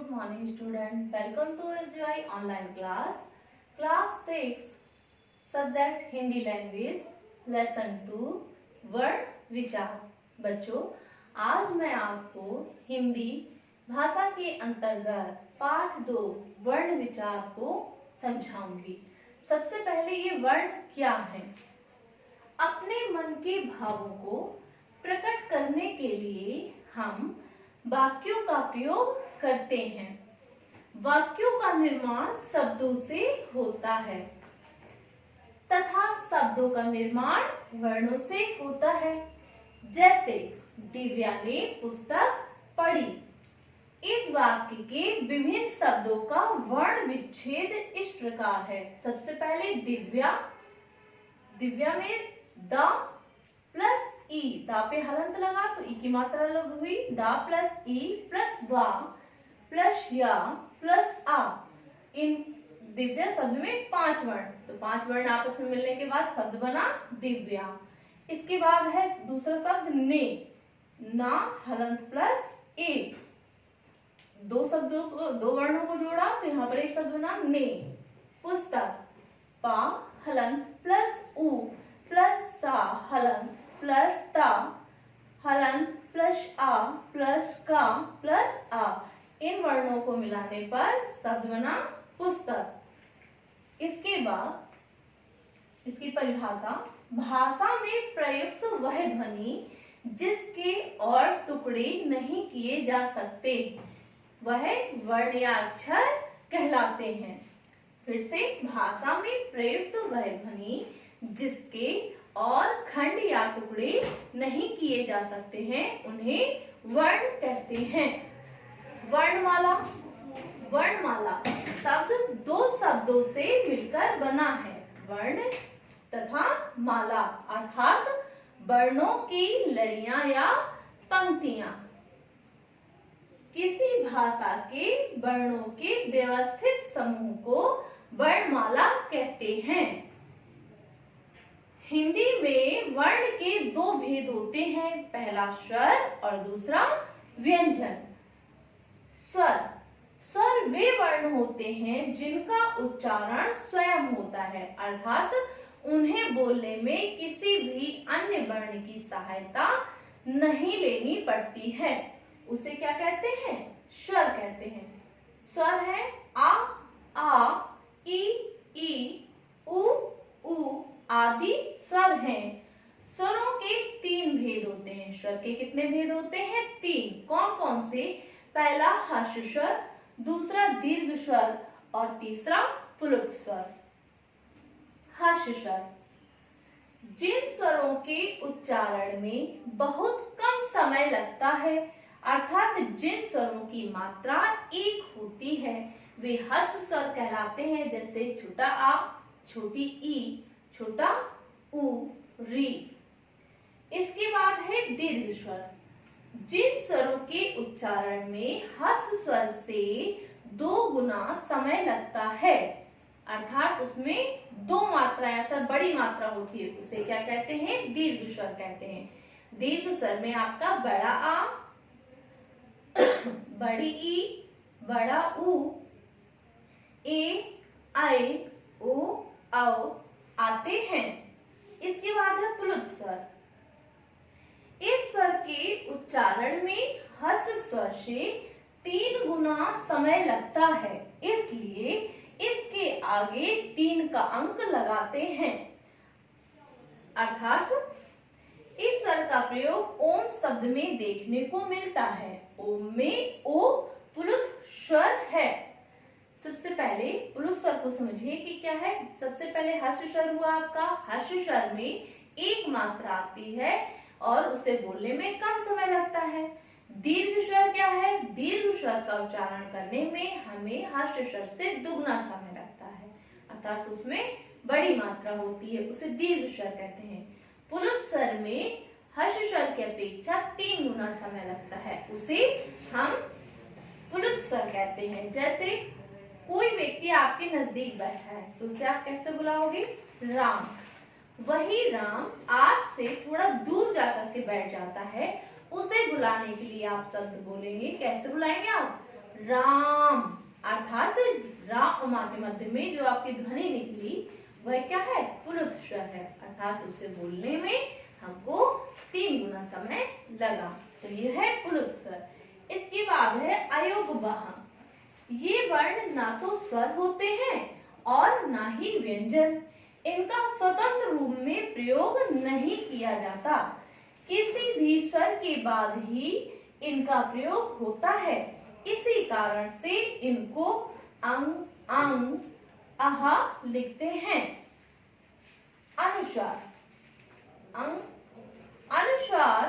good morning student. Welcome to SGI online class 6 subject Hindi language lesson 2 वर्ण विचार। बच्चों, आज मैं आपको हिंदी भाषा के अंतर्गत पाठ 2 वर्ण विचार को समझाऊंगी। सबसे पहले ये वर्ण क्या है? अपने मन के भावों को प्रकट करने के लिए हम वाक्यों का प्रयोग करते हैं। वाक्यों का निर्माण शब्दों से होता है तथा शब्दों का निर्माण वर्णों से होता है। जैसे दिव्या ने पुस्तक पढ़ी। इस वाक्य के विभिन्न शब्दों का वर्ण विच्छेद इस प्रकार है। सबसे पहले दिव्या में द प्लस ई, दा पे हलंत लगा तो ई की मात्रा अलग हुई। दा प्लस ई प्लस वा प्लस या प्लस आ। इन दिव्या शब्द में 5 वर्ण, तो 5 वर्ण आपस में मिलने के बाद शब्द बना दिव्या। इसके बाद है दूसरा शब्द ने, ना हलंत प्लस ए, दो वर्णों को जोड़ा तो यहाँ पर एक शब्द बना ने। पुस्तक, पा हलंत प्लस उ प्लस सा हलंत प्लस ता हलंत प्लस आ प्लस का प्लस आ। इन वर्णों को मिलाने पर शब्द बना पुस्तक। इसके बाद इसकी परिभाषा, भाषा में प्रयुक्त वह ध्वनि जिसके और टुकड़े नहीं किए जा सकते वह वर्ण या अक्षर कहलाते हैं। फिर से, भाषा में प्रयुक्त वह ध्वनि जिसके और खंड या टुकड़े नहीं किए जा सकते हैं उन्हें वर्ण कहते हैं। वर्णमाला शब्द 2 शब्दों से मिलकर बना है। वर्ण तथा माला अर्थात वर्णों की लड़ियां या पंक्तियां। किसी भाषा के वर्णों के व्यवस्थित समूह को वर्णमाला कहते हैं। हिंदी में वर्ण के 2 भेद होते हैं, पहला स्वर और दूसरा व्यंजन। स्वर वे वर्ण होते हैं जिनका उच्चारण स्वयं होता है, अर्थात उन्हें बोलने में किसी भी अन्य वर्ण की सहायता नहीं लेनी पड़ती है। उसे क्या कहते हैं? स्वर कहते हैं। स्वर है आ, ई, उ आदि स्वर हैं। स्वरों के 3 भेद होते हैं। स्वर के कितने भेद होते हैं? 3। कौन कौन से? पहला हर्ष स्वर, दूसरा दीर्घ स्वर और तीसरा प्लुत स्वर। हर्ष स्वर जिन स्वरों के उच्चारण में बहुत कम समय लगता है, अर्थात जिन स्वरों की मात्रा एक होती है, वे हर्ष स्वर कहलाते हैं। जैसे छोटा आ, छोटी ई, छोटा उ, री। इसके बाद है दीर्घ स्वर। जिन स्वरों के उच्चारण में हर्ष स्वर से 2 गुना समय लगता है, अर्थात उसमें 2 मात्राएं अर्थात बड़ी मात्रा होती है, उसे क्या कहते हैं? दीर्घ स्वर कहते हैं। दीर्घ स्वर में आपका बड़ा आ, बड़ी ई, बड़ा उ, ए, आई, ओ, औ आते हैं। इसके बाद है प्लुत स्वर। इस स्वर के उच्चारण में हर्ष स्वर से 3 गुना समय लगता है, इसलिए इसके आगे 3 का अंक लगाते हैं। अर्थात इस स्वर का प्रयोग ओम शब्द में देखने को मिलता है। ओम में ओ प्लुत स्वर है। सबसे पहले प्लुत स्वर को समझिए कि क्या है। सबसे पहले हर्ष स्वर हुआ आपका। हर्ष स्वर में एक मात्रा आती है और उसे बोलने में कम समय लगता है। दीर्घ स्वर क्या है? दीर्घ स्वर का उच्चारण करने में हमें हर्ष स्वर से दुगना समय लगता है, अर्थात उसमें बड़ी मात्रा होती है, उसे दीर्घ स्वर कहते हैं। प्लुत स्वर में हर्ष स्वर की अपेक्षा 3 गुना समय लगता है, उसे हम प्लुत स्वर कहते हैं। जैसे कोई व्यक्ति आपके नजदीक बैठा है तो उसे आप कैसे बुलाओगे? राम। वही राम आपसे थोड़ा दूर जाकर के बैठ जाता है, उसे बुलाने के लिए आप शब्द बोलेंगे। कैसे बुलाएंगे आप? राम। अर्थात रा उमा के मध्य में जो आपकी ध्वनि निकली वह क्या है? पुरुष स्वर है। अर्थात उसे बोलने में हमको 3 गुना समय लगा, तो ये है पुरुष स्वर। इसके बाद है अयोगवाह। ये वर्ण ना तो स्वर होते हैं और ना ही व्यंजन। इनका स्वतंत्र रूप में प्रयोग नहीं किया जाता। किसी भी स्वर के बाद ही इनका प्रयोग होता है। इसी कारण से इनको अंग, अंग, आहा लिखते हैं। अनुस्वार। अंग, अनुस्वार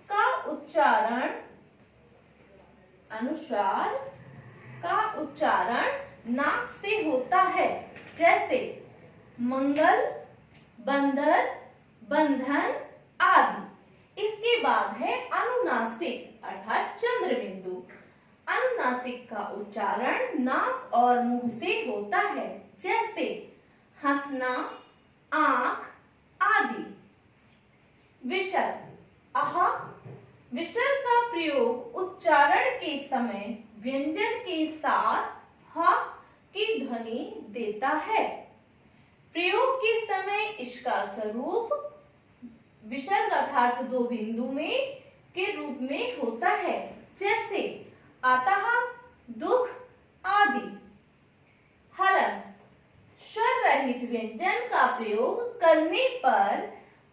का उच्चारण, अनुस्वार का उच्चारण नाक से होता है, जैसे मंगल, बंदर, बंधन आदि। इसके बाद है अनुनासिक अर्थात चंद्र बिंदु। अनुनासिक का उच्चारण नाक और मुंह से होता है, जैसे हंसना, आंख आदि। विसर्ग। आहा। विसर्ग का प्रयोग उच्चारण के समय व्यंजन के साथ ह की ध्वनि देता है। प्रयोग के समय इसका स्वरूप विसर्ग अर्थात 2 बिंदु में के रूप में होता है, जैसे अतः, दुख आदि। हलन। स्वर रहित व्यंजन का प्रयोग करने पर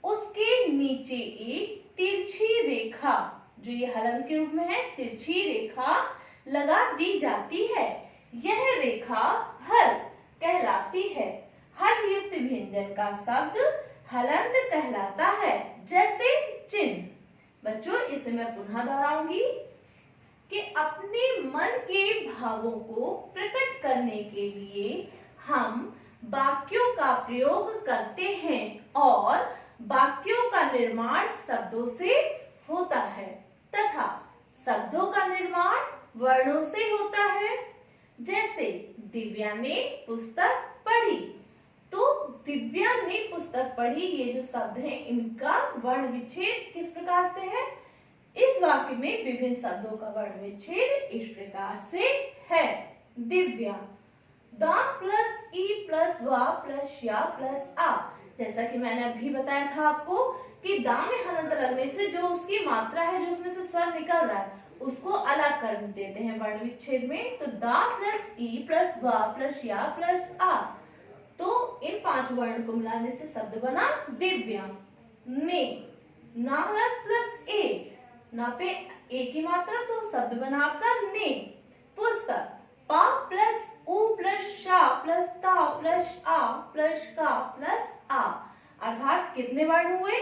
उसके नीचे एक तिरछी रेखा, जो ये हलन के रूप में है, तिरछी रेखा लगा दी जाती है। यह रेखा हल कहलाती है। हल युक्त व्यंजन का शब्द हलंत कहलाता है, जैसे चिन्ह। बच्चों, इसे मैं पुनः दोहराऊंगी कि अपने मन के भावों को प्रकट करने के लिए हम वाक्यों का प्रयोग करते हैं और वाक्यों का निर्माण शब्दों से होता है तथा शब्दों का निर्माण वर्णों से होता है। जैसे दिव्या ने पुस्तक पढ़ी, तो दिव्या ने पुस्तक पढ़ी, ये जो शब्द है इनका वर्ण विच्छेद किस प्रकार से है? इस वाक्य में विभिन्न शब्दों का वर्ण विच्छेद इस प्रकार से है। Divya, the plus E plus वा प्लस या प्लस आ। जैसा कि मैंने अभी बताया था आपको कि दा में हलंत लगने से जो उसकी मात्रा है, जो उसमें से स्वर निकल रहा है, उसको अलग कर देते हैं वर्ण विच्छेद में। तो दा प्लस ई प्लस वा प्लस या प्लस आ, तो इन 5 वर्ण को मिलाने से शब्द बना दिव्या। ने, ना प्लस ए, ना पे ए की मात्रा, तो शब्द बना आपका ने। पुस्तक, पा प्लस उ प्लस शा प्लस ता प्लस आ प्लस का प्लस आ। अर्थात कितने वर्ण हुए?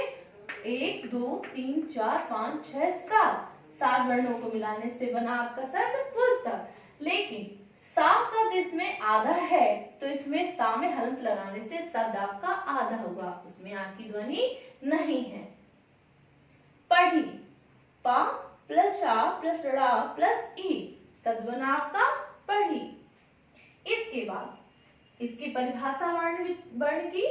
1 2 3 4 5 6 7 वर्णों को मिलाने से बना आपका शब्द पुस्तक। लेकिन सा शब्द इसमें आधा है, तो इसमें सा में हलंत लगाने से शब्द आपका आधा होगा, उसमें आ की ध्वनि नहीं है। पढ़ी, पा प्लस शा प्लस ड़ा प्लस ई, शब्द बना आपका पढ़ी। इसके बाद इसकी परिभाषा वर्ण की,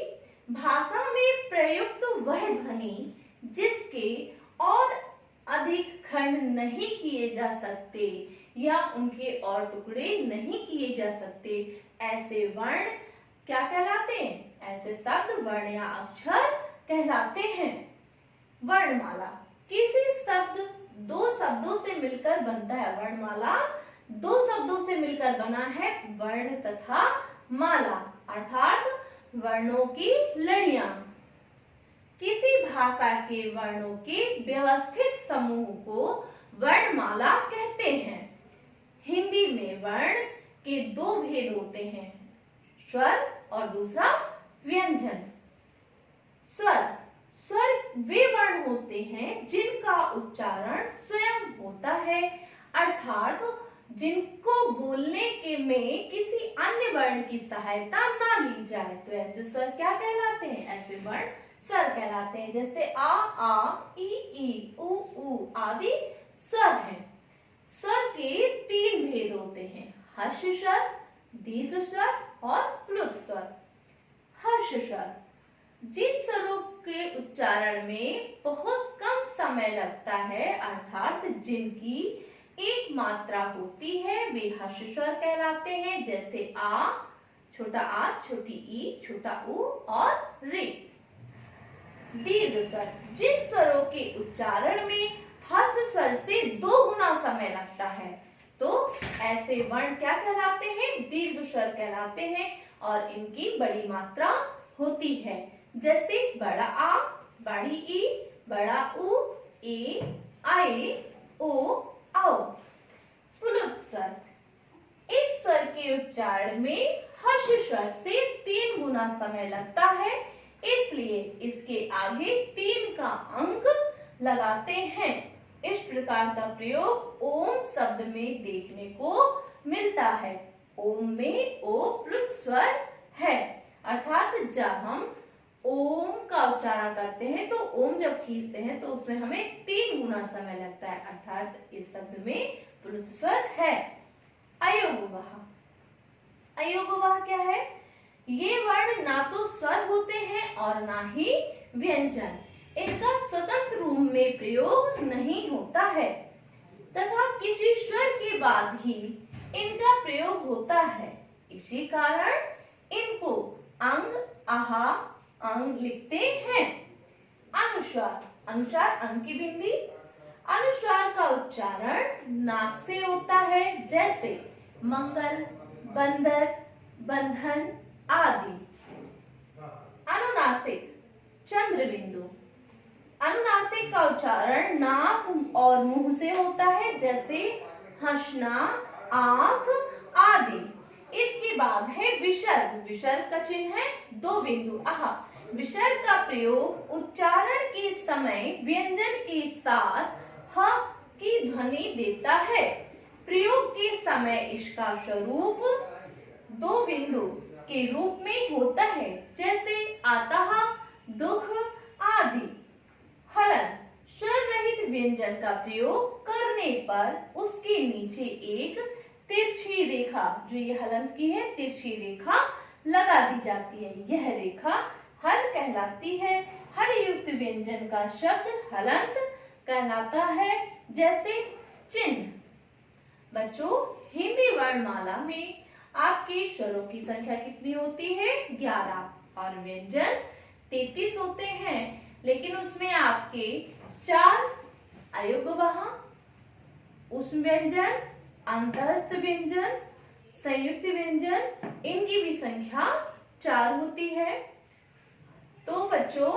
भाषा में प्रयुक्त वह ध्वनि जिसके और अधिक खंड नहीं किए जा सकते या उनके और टुकड़े नहीं किए जा सकते, ऐसे वर्ण क्या कहलाते हैं? ऐसे शब्द वर्ण या अक्षर कहलाते हैं। वर्णमाला, किसी शब्द 2 शब्दों से मिलकर बनता है। वर्णमाला 2 शब्दों से मिलकर बना है, वर्ण तथा माला, अर्थात वर्णों की लड़ियां। किसी भाषा के वर्णों के व्यवस्थित समूह को वर्णमाला कहते हैं। हिंदी में वर्ण के 2 भेद होते हैं, स्वर और दूसरा व्यंजन। स्वर, स्वर वे वर्ण होते हैं जिनका उच्चारण स्वयं होता है, अर्थात जिनको बोलने के में किसी अन्य वर्ण की सहायता ना ली जाए, तो ऐसे स्वर क्या कहलाते हैं? ऐसे वर्ण स्वर कहलाते हैं। जैसे आ, ई, उ आदि स्वर हैं। स्वर के 3 भेद होते हैं, हर्ष स्वर, दीर्घ स्वर और प्लुत स्वर। हर्ष स्वर, जिन स्वरों के उच्चारण में बहुत कम समय लगता है, अर्थात जिनकी एक मात्रा होती है वे हर्ष स्वर कहलाते हैं, जैसे आ, छोटा आ, छोटी ई, छोटा उ और रे। दीर्घ स्वर, जिन स्वरों के उच्चारण में हर्ष स्वर से 2 गुना समय लगता है तो ऐसे वर्ण क्या कहलाते हैं? दीर्घ स्वर कहलाते हैं और इनकी बड़ी मात्रा होती है, जैसे बड़ा आ, बड़ी ई, बड़ा उ, ए, आए, ओ, आओ। प्लुत स्वर, इस स्वर के उच्चारण में हर्ष स्वर से 3 गुना समय लगता है, इसलिए इसके आगे 3 का अंक लगाते हैं। इस प्रकार का प्रयोग ओम शब्द में देखने को मिलता है। ओम में ओ प्लुत स्वर है, अर्थात जब हम ओम का उच्चारण करते हैं तो ओम जब खींचते हैं तो उसमें हमें 3 गुना समय लगता है, अर्थात इस शब्द में प्लुत स्वर है। अयोगवाह, अयोगवाह क्या है? ये वर्ण ना तो स्वर होते हैं और ना ही व्यंजन, इनका स्वतंत्र रूप में प्रयोग नहीं होता है तथा किसी स्वर के बाद ही इनका प्रयोग होता है। इसी कारण इनको अंग, आहा, अंग लिखते हैं। अनुस्वार, अनुस्वार अंग की बिंदी। अनुस्वार का उच्चारण नाक से होता है, जैसे मंगल, बंदर, बंधन आदि। अनुनासिक, चंद्र बिंदु। अनुनासिक का उच्चारण नाक और मुंह से होता है, जैसे हंसना, आंख आदि। इसके बाद है विसर्ग। विसर्ग का चिन्ह है 2 बिंदु आहा। विसर्ग का प्रयोग उच्चारण के समय व्यंजन के साथ ह की ध्वनि देता है। प्रयोग के समय इसका स्वरूप 2 बिंदु के रूप में होता है, जैसे आतः, दुख आदि। हलन, स्वर रहित व्यंजन का प्रयोग करने पर उसके नीचे एक तिरछी रेखा, जो ये हलंत की है, तिरछी रेखा लगा दी जाती है। यह रेखा हल कहलाती है। हल युक्त व्यंजन का शब्द हलंत कहलाता है, जैसे चिन्ह। बच्चों, हिंदी वर्णमाला में आपके स्वरों की संख्या कितनी होती है? 11 और व्यंजन 33 होते हैं, लेकिन उसमें आपके 4 अयोगवाह, उष्म व्यंजन, अंतःस्थ व्यंजन, संयुक्त व्यंजन, इनकी भी संख्या 4 होती है। तो बच्चों,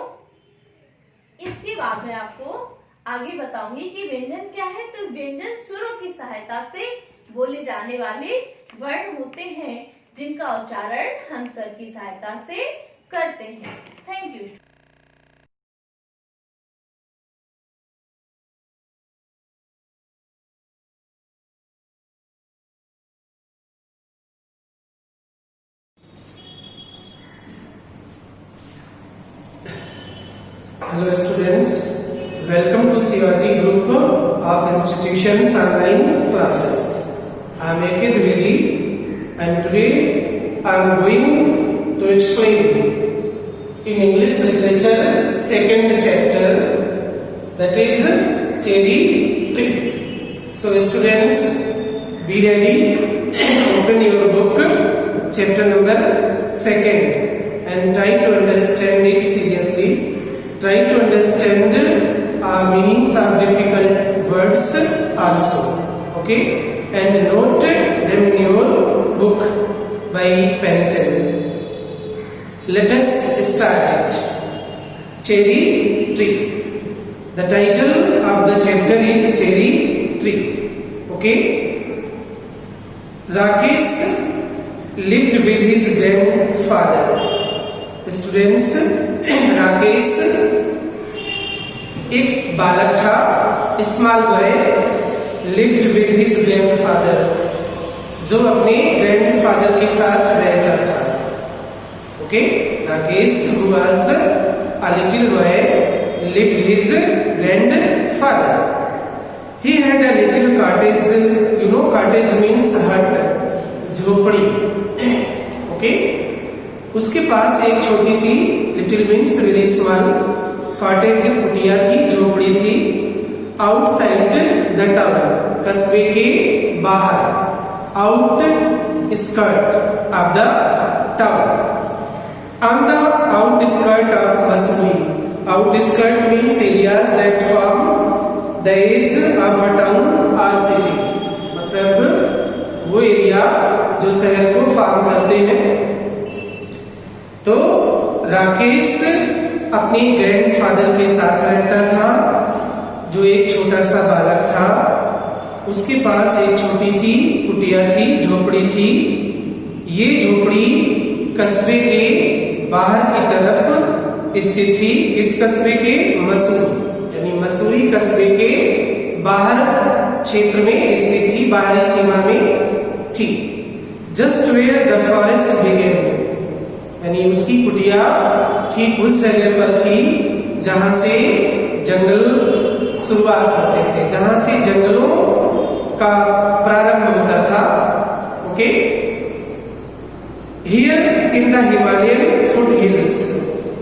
इसके बाद मैं आपको आगे बताऊंगी कि व्यंजन क्या है। तो व्यंजन स्वरों की सहायता से बोले जाने वाले वर्ण होते हैं, जिनका उच्चारण हम स्वर की सहायता से करते हैं। Thank you. Hello students, welcome to Shivaji Group of Institutions Online Classes. I am A.K. Dwivedi and today I am going to explain in English Literature second chapter, that is Cherry Tree. So students, be ready, open your book, chapter number 2 and try to understand it seriously. Try to understand meanings of difficult words also, okay, and note them in your book by pencil. Let us start it. Cherry Tree. The title of the chapter is Cherry Tree, okay. Rakesh lived with his grandfather. Students, Rakesh एक बालक था, small boy, lived with his grandfather, जो अपने grandfather के साथ रहता था। Okay, Rakesh who was a little boy lived his grandfather. He had a little cottage, you know cottage means hut, झोपड़ी। ओके, उसके पास एक छोटी सी, little means very small, cottage कुटिया थी, झोपड़ी थी, आउटसाइड द टाउन, कस्बे के बाहर, out skirt of the town. On the outskirt of Mussoorie, outskirt means areas that form the edge of a town or city, मतलब वो एरिया जो शहर को फॉर्म करते हैं। तो राकेश अपने ग्रैंडफादर के साथ रहता था, जो एक छोटा सा बालक था। उसके पास एक छोटी सी कुटिया थी, झोपड़ी थी। ये झोपड़ी कस्बे के बाहर की तरफ स्थित थी। इस कस्बे के मसूरी, यानी मसूरी कस्बे के बाहर क्षेत्र में स्थित थी, बाहरी सीमा में थी। Just where the forest began, यानी उसकी कुटिया ठीक उस जगह पर थी जहां से जंगल शुरुआत होते थे, जहां से जंगलों का प्रारंभ होता था। Okay, here in the Himalayan foothills,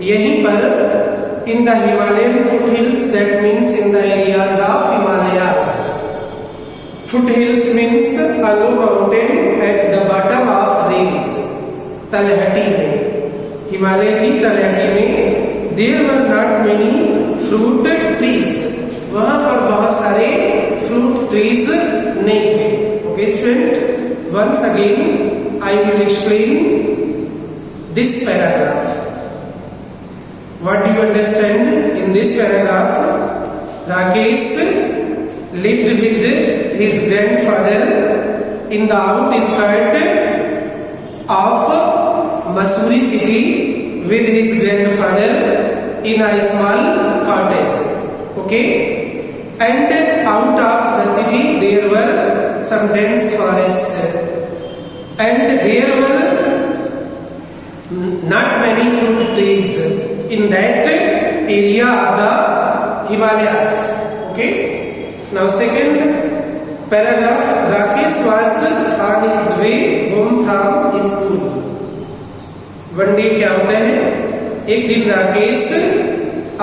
यहीं पर in the Himalayan foothills, that means in the areas of Himalayas. Foothills means a low mountain at the bottom of range, तलहटी में, हिमालय की तलहटी में। There were not many fruit trees, वहां पर बहुत सारे फ्रूट ट्रीज नहीं थे। Okay student, once again I will explain this paragraph. What do you understand in this paragraph? Rakesh lived with his grandfather in the outskirts of Mussoorie city with his grandfather in a small cottage. Okay, and out of the city there were some dense forests. And there were not many fruit trees in that area of the Himalayas. Okay. Now second paragraph, Rakesh was on his way home from school. One day क्या होता है, एक दिन राकेश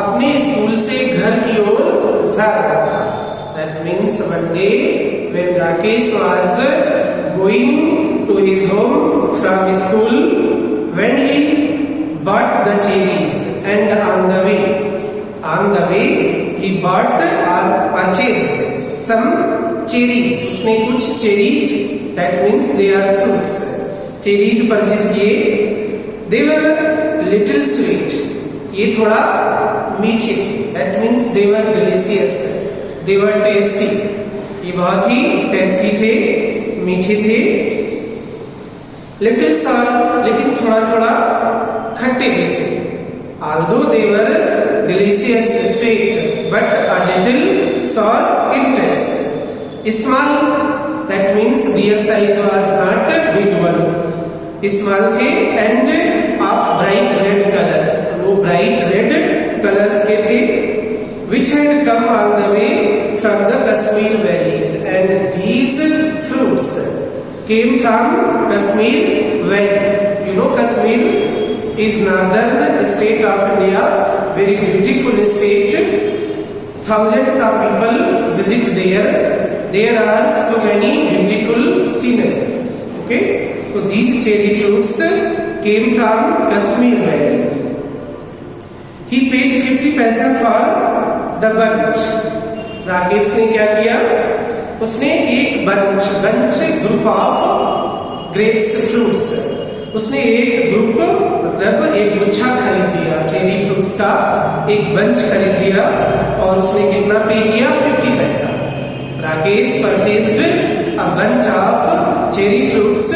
अपने school से घर की ओर जा रहा था। That means one day when Rakesh was going to his home from school, when he bought the cherries, and on the way he bought or purchased some cherries. उसने कुछ cherries, that means they are fruits, cherries purchase किए। They were little sweet, ये थोड़ा मीठे थे। That means they were delicious, they were tasty, ये बहुत ही tasty थे, मीठे थे। लिटिल सॉर, लेकिन थोड़ा थोड़ा खट्टे भी थे। Although they were delicious sweet, but a little sour in taste. Small, that means their size was not a big one. Small थे and of bright red colors, वो bright red colors के थे, which had come all the way from the Kashmir valleys, and these fruits came from Kashmir Valley. You know Kashmir is northern state of India, very beautiful state. Thousands of people visit there. There are so many beautiful scenery. Okay, so these cherry fruits came from Kashmir Valley. He paid 50 paisa for the bunch. Rakesh ने क्या किया, उसने एक bunch group of grapes fruits, उसने एक group मतलब एक गुच्छा खरीद लिया, चेरी फ्रूट्स का एक बंच खरीद लिया और उसने कितना पे किया, 50 पैसा। Rakesh purchased a bunch of cherry fruits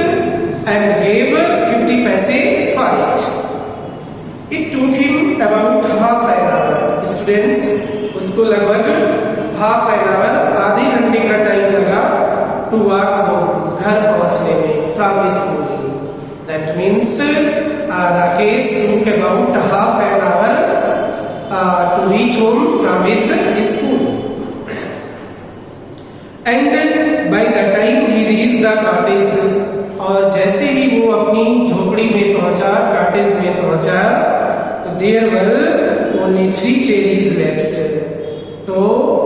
and gave 50 पैसे for it. It took him about half an hour. Students, उसको लगभग हाफ एन आवर, आधे घंटे का टाइम लगा टू वॉक होम, घर पहुंचने में, from school. That means Rakesh took about half an hour to reach home from his school. And by the time he reached the cottage, और जैसे ही वो अपनी झोपड़ी में पहुंचा, कॉटेज में पहुंचा, तो there were only 3 cherries left. तो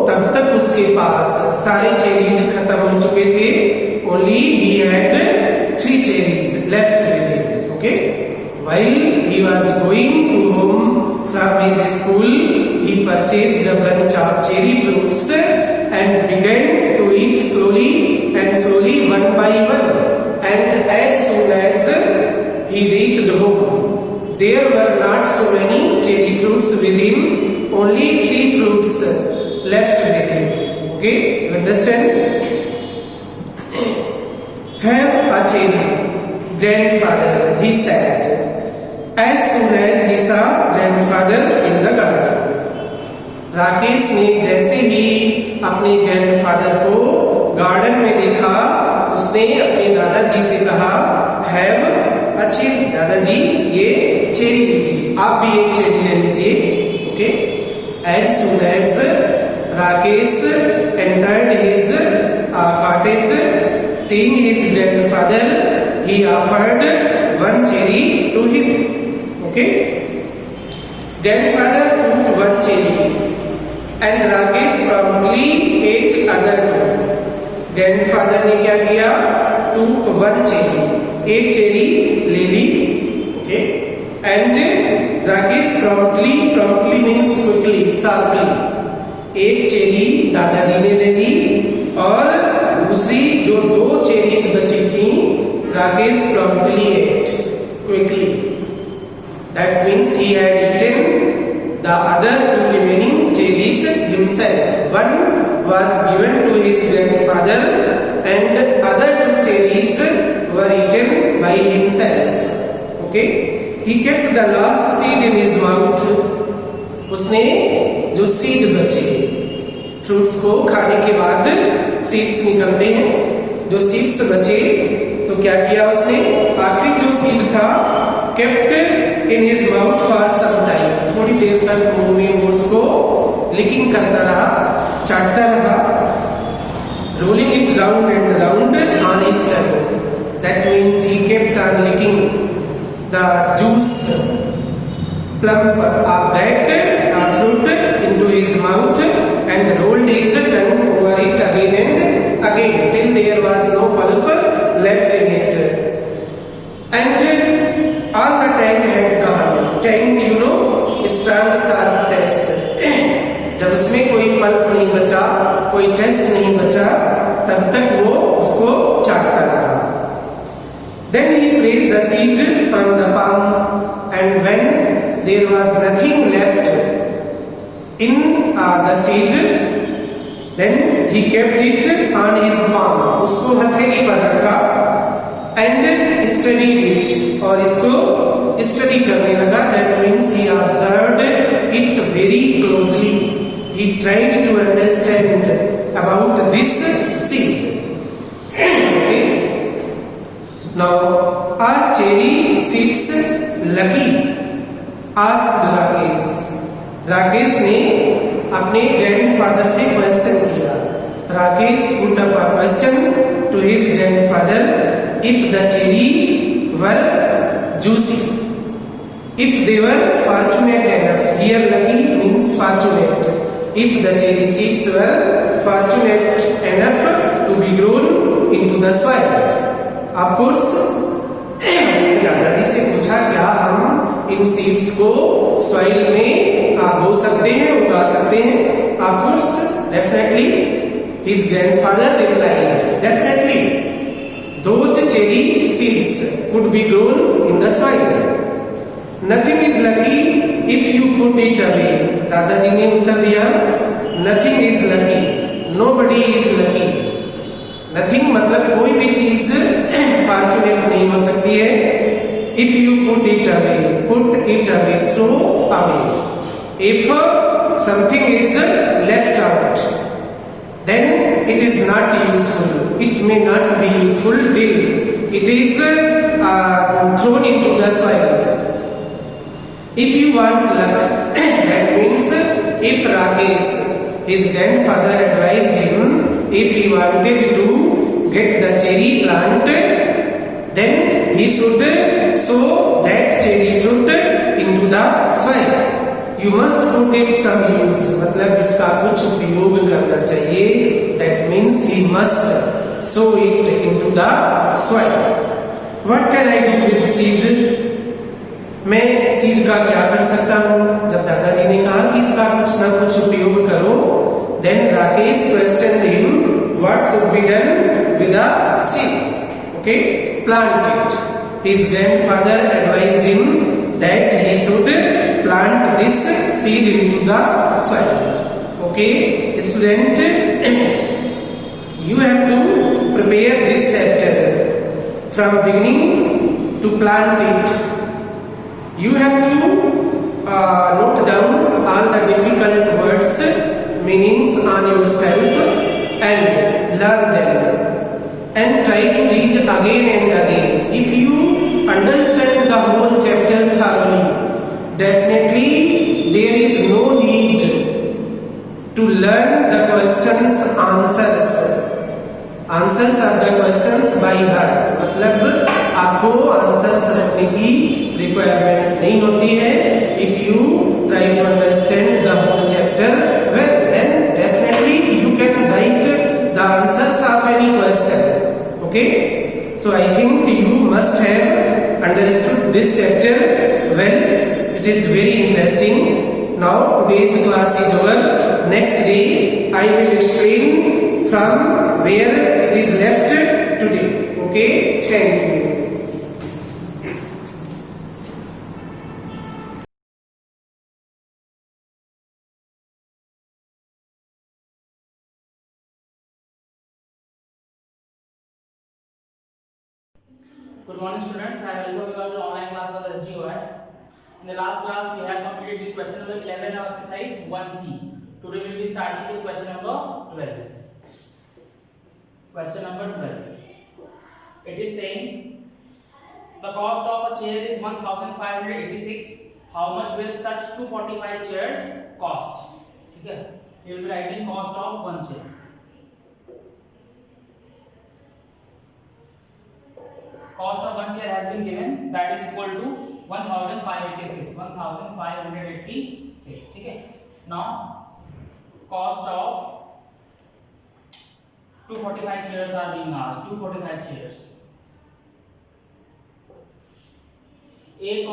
तब तब तक उसके पास सारे चेरीज खत्म हो चुके थे। Only he had 3 cherries left with him. Okay, while he was going to home from his school, he purchased a bunch of cherry fruits and began to eat slowly and slowly, one by one. And as soon as he reached home, there were not so many cherry fruits with him, only 3 fruits left with him. Okay, you understand? Have a cherry, grandfather, he said, as soon as he saw grandfather in the garden. Rakesh ने जैसे ही अपने grandfather को garden में देखा, उसने अपने दादाजी से कहा, हैव अ चेरी, दादाजी ये चेरी लीजिए, आप भी एक चेरी ले लीजिए। Okay, as soon as Rakesh entered his cottage, seeing his grandfather, he offered 1 cherry to him. Okay, grandfather took 1 cherry and Rakesh promptly ate other 2. Grandfather ने क्या किया? took 1 cherry, एक चेरी ले ली। Okay, and Rakesh promptly means quickly, sharply, एक cherry दादाजी ने ले ली और दूसरी जो 2 चेरीज बची थी, Rakesh promptly ate quickly. That means he had eaten the other 2 remaining cherries himself. One was given to his grandfather and other 2 cherries were eaten by himself. Okay, he kept the last seed in his mouth. उसने जो seed बचे, fruits को खाने के बाद seeds निकलते हैं, जो सीड्स बचे तो क्या किया उसने? आखिरी जो सीड था kept in his mouth for some time, थोड़ी देर तक मुंह में उसको लिकिंग करता रहा, चाटता रहा, rolling it round and round on his tongue. That means he kept on licking the juice, plump of that fruit into his mouth and rolled his tongue over it again and again till there was no pulp left in it. And all the tang had gone. Tang, you know, strong sharp taste. जब उसमें कोई pulp नहीं बचा, कोई test नहीं बचा, तब तक वो उसको चाटता रहा। Then he placed the seed on the palm, and when there was nothing left in the seed, then he kept it on his palm. उसको हथेली पर रखा and studied it, और इसको स्टडी करने लगा। That means he observed it very closely. He tried to understand about this seed. Okay. Now, are cherry seeds lucky? Asked Rakesh. Rakesh ने अपने ग्रैंडफादर से क्वेश्चन किया। Rakesh put up a question to his grandfather if the cherry were juicy, if they were fortunate enough. Here lucky means fortunate. If the cherry seeds were fortunate enough to be grown into the soil. Of course, दादाजी से पूछा क्या हम इन seeds को soil में बो सकते हैं, उगा सकते हैं? Of course, definitely. His grandfather replied, definitely. Those cherry seeds could be grown in the soil. Nothing is lucky if you put it away. दादाजी ने उत्तर दिया, nothing is lucky. Nobody is lucky. Nothing मतलब कोई भी चीज fortunate नहीं हो सकती है। If you put it away, throw away. If something is left out, then it is not useful. It may not be useful till it is thrown into the soil. If you want luck, that means if Rakesh, his grandfather advised him, if he wanted to get the cherry plant, then he should sow that cherry fruit into the soil. You must put it some use, मतलब इसका कुछ उपयोग करना चाहिए। That means he must sow it into the soil. What can I do with seed? मैं seed का क्या कर सकता हूँ? जब दादाजी ने कहा कि इसका कुछ ना कुछ उपयोग करो, then Rakesh question him what should be done with the seed? Okay, plant it. His grandfather advised him that he should plant this seed into the soil. Okay, student, you have to prepare this chapter from beginning to plant it. You have to note down all the difficult words, meanings on yourself and learn them. And try to read again and again. If you understand the whole chapter thoroughly, definitely there is no need to learn the questions answers. Answers of the questions by heart. मतलब आपको answers रखने की requirement नहीं होती है। If you try to understand the whole chapter well, then definitely you can write the answers of any question. Okay, so I think you must have understood this chapter well. It is very interesting. Now today's class is over. Next day I will explain from where it is left today. Okay, thank you. Good morning students, I welcome you all to online class of SGOAT. In the last class we have completed question number 11 of exercise 1C. Today we will be starting with question number 12. Question number 12. It is saying the cost of a chair is 1586. How much will such 245 chairs cost? ठीक है, we will be writing cost of one chair. Cost of one chair has been given, that is equal to 1586. 1586. ठीक है, now cost of 245 chairs are being asked. 245 chairs. एक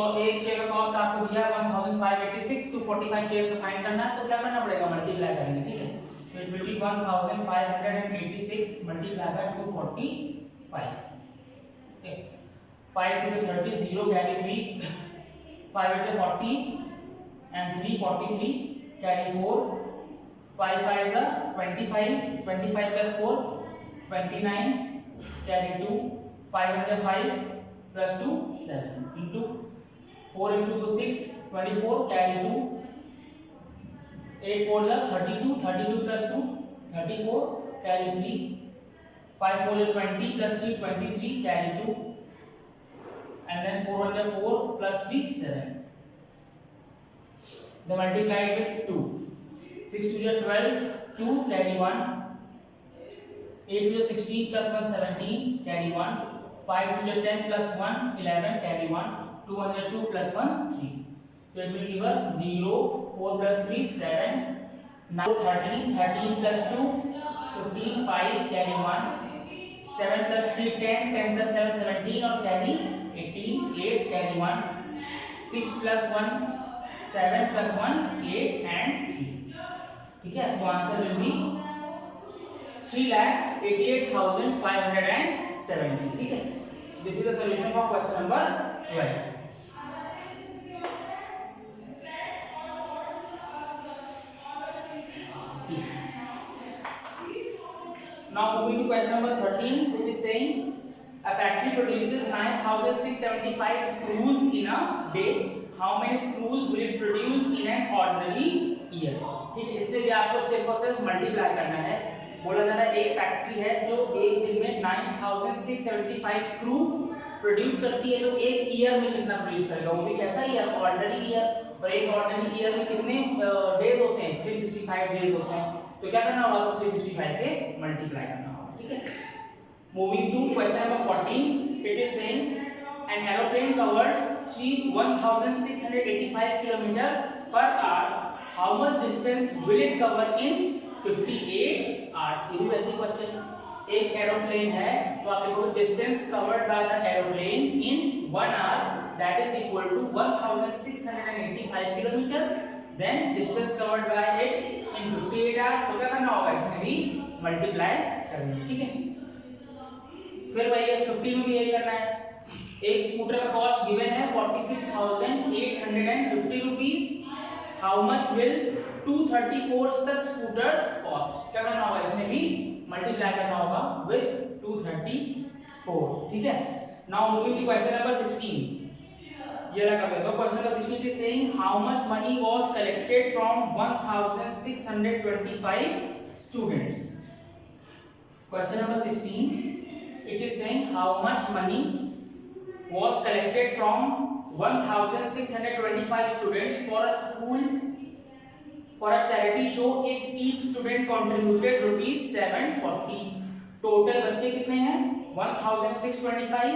chair का cost आपको दिया है 1586, 245 chairs को फाइंड करना है, तो क्या करना पड़ेगा? मल्टीप्लाई करेंगे। ठीक है, तो it will be 1586 multiply by 245. 5 6 is 30, 0 carry 3, 5 8 is 40 and 3 43, carry 4, 5 5 is 25, 25 plus 4 29, carry 2, 5 is 5 plus 2 7 into 4 into 6 24, carry 2, 8 4 is 32, 32 plus 2 34, carry 3, 5 4 is 20 plus 3 23, carry 2, and then 4 1 4 plus 3 7. They multiplied with 2. 6 2 is 12, 2 carry 1. 8 2 is 16 plus 1 17, carry 1. 5 2 is 10 plus 1 11, carry 1. 2 1 is 2 plus 1 3. So it will give us 0, 4 plus 3 7. Now 13, 13 plus 2 15, 5 carry 1. 7 plus 3 10, 10 plus 7 17 और carry 18, 8 carry 1, 6 plus 1 7 plus 1 8 and 3. ठीक है, तो answer will be 3,88,570. ठीक है, this is the solution for question number 12. Now moving to question number 13, which is saying a factory produces 9,675 screws in a day. How many screws will it produce in an ordinary year? ठीक है, इससे भी आपको सिर्फ और सिर्फ multiply करना है। बोला जा रहा है एक फैक्ट्री है जो एक दिन में 9,675 स्क्रू प्रोड्यूस करती है, तो एक ईयर में कितना प्रोड्यूस करेगा? वो भी कैसा ईयर? Ordinary year. और एक ऑर्डिनरी ईयर में कितने डेज होते हैं? 365 डेज होते हैं। तो क्या करना होगा? आपको 365 से मल्टीप्लाई करना होगा। ठीक है, moving to question number 14. It is saying an aeroplane covers 1685 kilometer per hour, how much distance will it cover in 58 hours? ये भी वैसे क्वेश्चन, एक एरोप्लेन है तो आप लिखोगे distance covered by the aeroplane in 1 hour that is equal to 1685 kilometre, then distance covered by it in 58 hours, तो क्या करना होगा, इसमें भी मल्टीप्लाई करना है, ठीक है। फिर वही 50 में भी यही करना है। एक स्कूटर का कॉस्ट गिवन है 46,850 rupees, how much will 234 such scooters cost, क्या करना होगा, इसमें भी मल्टीप्लाई करना होगा with 234, ठीक है। Now moving to question number 16, ये रहा कर लेते हो। Question number 16 is saying how much money was collected from 1625 students. Question number 16 it is saying how much money was collected from 1625 students for a school for a charity show if each student contributed rupees 740। Total बच्चे कितने हैं 1625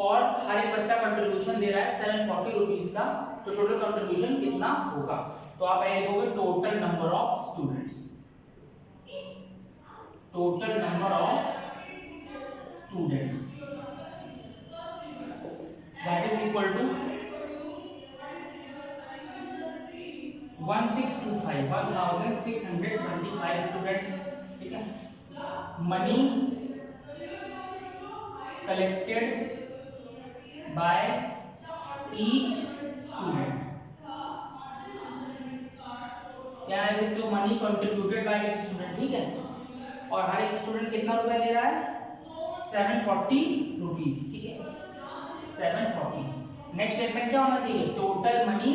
और हर एक बच्चा contribution दे रहा है 740 rupees का, तो टोटल कंट्रीब्यूशन कितना होगा, तो आप यहां लिखोगे total number of students, total number of students that is equal to 1625 students, ठीक है। Money collected by each student, क्या है, तो money contributed by each student, ठीक है। और हर एक स्टूडेंट कितना रुपया दे रहा है 740 रुपीस, ठीक है 740। नेक्स्ट स्टेटमेंट क्या होना चाहिए, total money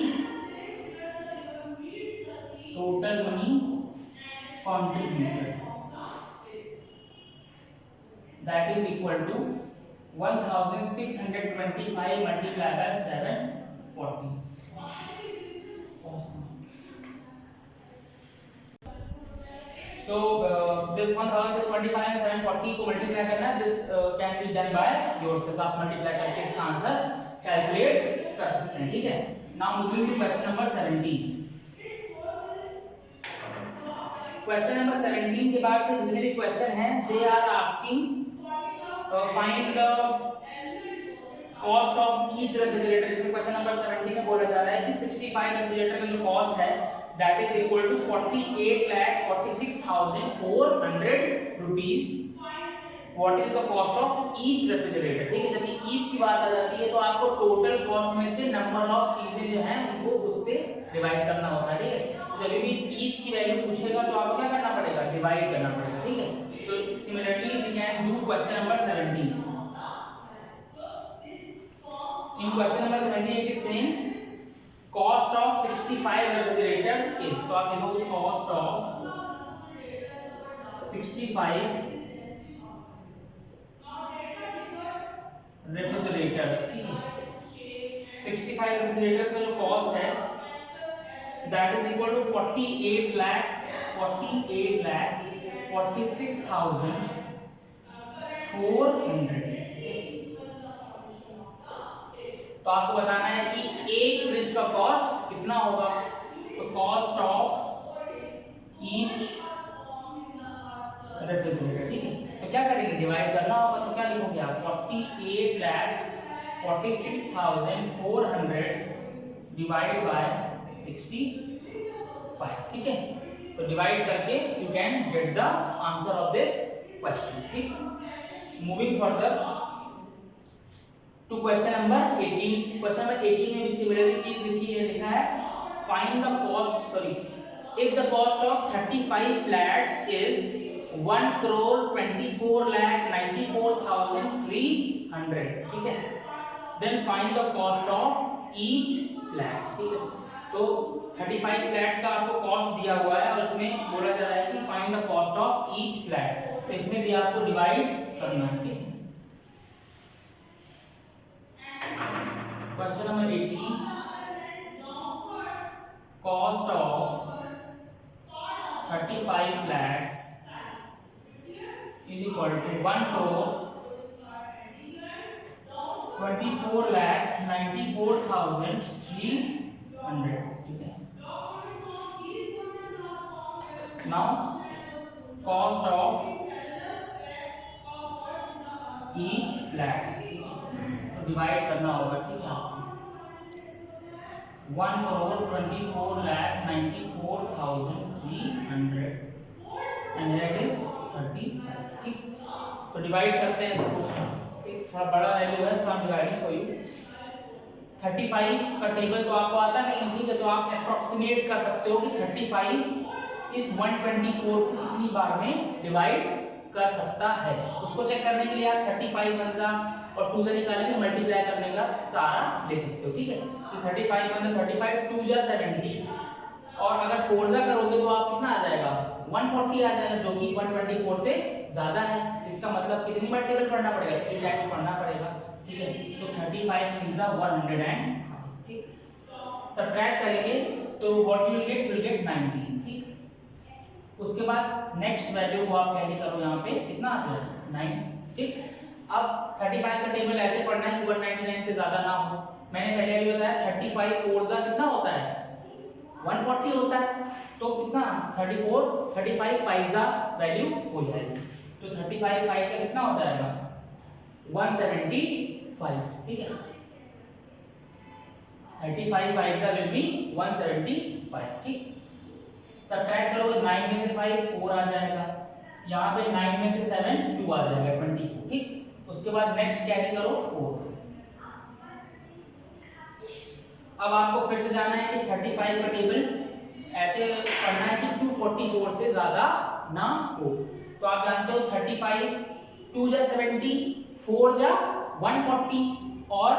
contributed that is equal to 1625 multiply by 740। So this 1625 and 740 को मल्टीप्लाई करना है, this can be done by yourself, आप मल्टीप्लाई करके इसका आंसर कैलकुलेट कर सकते हैं, ठीक है। Now moving to question number 17। Question number 17 के बाद से जितने भी क्वेश्चन हैं they are asking find the cost of each refrigerator. जैसे क्वेश्चन नंबर 17 में बोला जा रहा है कि 65 रेफ्रिजरेटर का जो कॉस्ट है that is equal to 48,46,400 rupees। what is the cost of each refrigerator, ठीक है। जब each की बात आ जाती है तो आपको टोटल कॉस्ट में से नंबर ऑफ चीजें जो हैं उनको उससे डिवाइड करना होता है, ठीक है। जब भी each की वैल्यू पूछेगा तो आपको क्या करना पड़ेगा, डिवाइड करना पड़ेगा, ठीक है। तो similarly we can do question number 17। In question number 17 it is saying cost of 65 refrigerators is, तो आप लिखोगे cost of 65 refrigerators, ठीक है। 65 refrigerators का जो कॉस्ट है that is equal to 48,46,400। तो आपको बताना है कि एक फ्रिज का कॉस्ट कितना होगा, तो कॉस्ट ऑफ ईच रेफ्रिजरेटर, ठीक है। तो क्या करेंगे, डिवाइड करना होगा, तो क्या लिखोगे आप 48,46,400 डिवाइड बाय 65, ठीक है। तो डिवाइड करके you can get the answer of this question, ठीक। Moving further to question number 18। Question number 18 में भी सिमिलरली चीज लिखी है, लिखा है find the cost, sorry if the cost of 35 flats is 1,24,94,300, ठीक है। Then find the cost of each flat, ठीक है। तो 35 फ्लैट्स का आपको कॉस्ट दिया हुआ है और इसमें बोला जा रहा है कि find the cost of each flat, तो इसमें भी आपको डिवाइड करना है, ठीक है। Question number 18, cost of 35 flats is equal to 1,24,94,300, ठीक है। Now cost of each flat तो डिवाइड करना होगा, ठीक है। 1,24,94,300 एंड दैट इज 35, ठीक। तो डिवाइड करते हैं इसको, थोड़ा बड़ा वैल्यू है, फ्रॉम डिवाइडिंग फॉर यू। 35 का टेबल तो आपको आता नहीं, ठीक है, तो आप अप्रोक्सीमेट कर सकते हो कि 35 इस 124 को कितनी बार में डिवाइड कर सकता है। उसको चेक करने के लिए आप 35 बनजा और 2 से निकालेंगे, मल्टीप्लाई करने का सहारा ले सकते हो, ठीक है। तो 35 बनजा 35, 2 जा 70 और अगर 4 जा करोगे तो आप कितना आ जाएगा 140 आ जाएगा, जो कि 124 से ज्यादा है। इसका मतलब कितनी बार टेबल पढ़ना पड़ेगा, 3 टाइम्स पढ़ना पड़ेगा, ठीक है। तो 35 3 जा 100, ठीक। सब्ट्रैक्ट करेंगे तो व्हाट यू विल गेट 19, ठीक। उसके बाद नेक्स्ट वैल्यू को आप कैरी करो, यहाँ पे कितना आ गया 9, ठीक। अब 35 का टेबल ऐसे पढ़ना है कि 199 से ज्यादा ना हो। मैंने पहले भी बताया 35 4 जा कितना होता है 140 होता है, तो कितना 35 5 जा वैल्यू हो जाएगी, तो 35 5 का कितना हो जाएगा 175, ठीक है। 35 5 जा विल बी 175, ठीक। सब्ट्रैक्ट करोगे 9 में से 5 4 आ जाएगा, यहाँ पे 9 में से 7 2 आ जाएगा 24, ठीक। उसके बाद नेक्स्ट कैरी करो 4। अब आपको फिर से जाना है कि 35 का टेबल ऐसे पढ़ना है कि 244 से ज्यादा ना हो। तो आप जानते हो 35 2 जा 70, 4 जा 140 और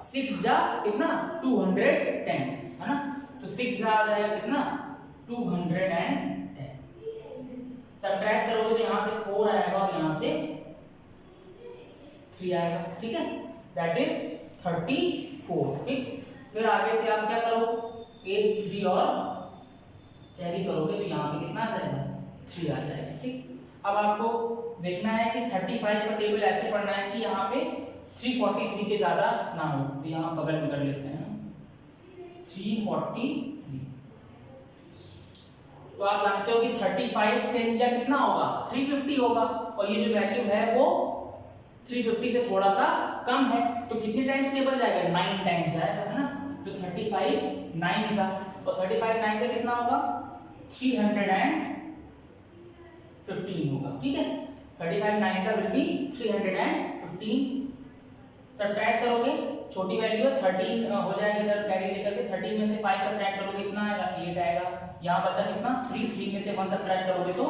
6 जा कितना 210, है ना। तो 6 जा आ जाएगा कितना 210। सब्ट्रैक्ट करोगे तो यहाँ से 4 आएगा और यहाँ से 3 आएगा, ठीक है। दैट इज 34, ठीक। फिर आगे से आप क्या करो 8 3 और कैरी करोगे तो यहाँ पे कितना आ जाएगा 3 आ जाएगा, ठीक। अब आपको देखना है कि 35 का टेबल ऐसे पढ़ना है कि यहाँ पे 343 के ज्यादा ना हो, तो यहाँ बगल में कर लेते हैं 343। तो आप जानते हो कि 35 10 जा कितना होगा 350 होगा, और ये जो वैल्यू है वो 350 से थोड़ा सा कम है, तो कितने टाइम्स टेबल जाएगा 9 टाइम्स जाएगा, है ना। तो 35 9 जा और 35 9 जा कितना होगा 315 होगा, ठीक है। 35 9 जा विल बी 315। सब्ट्रैक्ट करोगे छोटी वैल्यू है 13 हो जाएगा, इधर कैरी लेकर के 13 में से 5 सब्ट्रैक्ट करोगे कितना आएगा 8 आएगा। यहाँ बचा कितना 3 में से 1 सब्ट्रैक्ट करोगे तो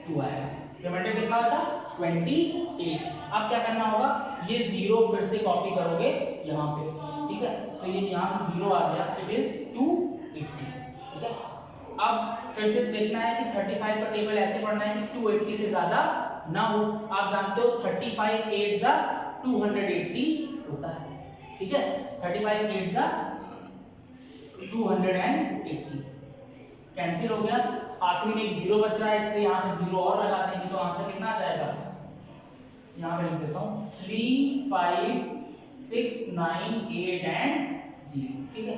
2 आएगा। रिमाइंडर कितना बचा 28। अब क्या करना होगा ये 0 फिर से कॉपी करोगे यहाँ पे, ठीक है। तो ये यहाँ से 0 आ गया, इट इज 280, ठीक है। अब फिर से देखना है कि 35 का टेबल ऐसे पढ़ना है कि 280 से ज्यादा ना हो। आप जानते हो 35 8 जा 280 होता है, ठीक है। 35 8 जा 280 कैंसिल हो गया। आखिरी में एक 0 बच रहा है, इसलिए यहाँ पे 0 और लगा देंगे तो आंसर कितना आ जाएगा, यहाँ पे लिख देता हूँ 3 5 6 9 8 एंड 0, ठीक है।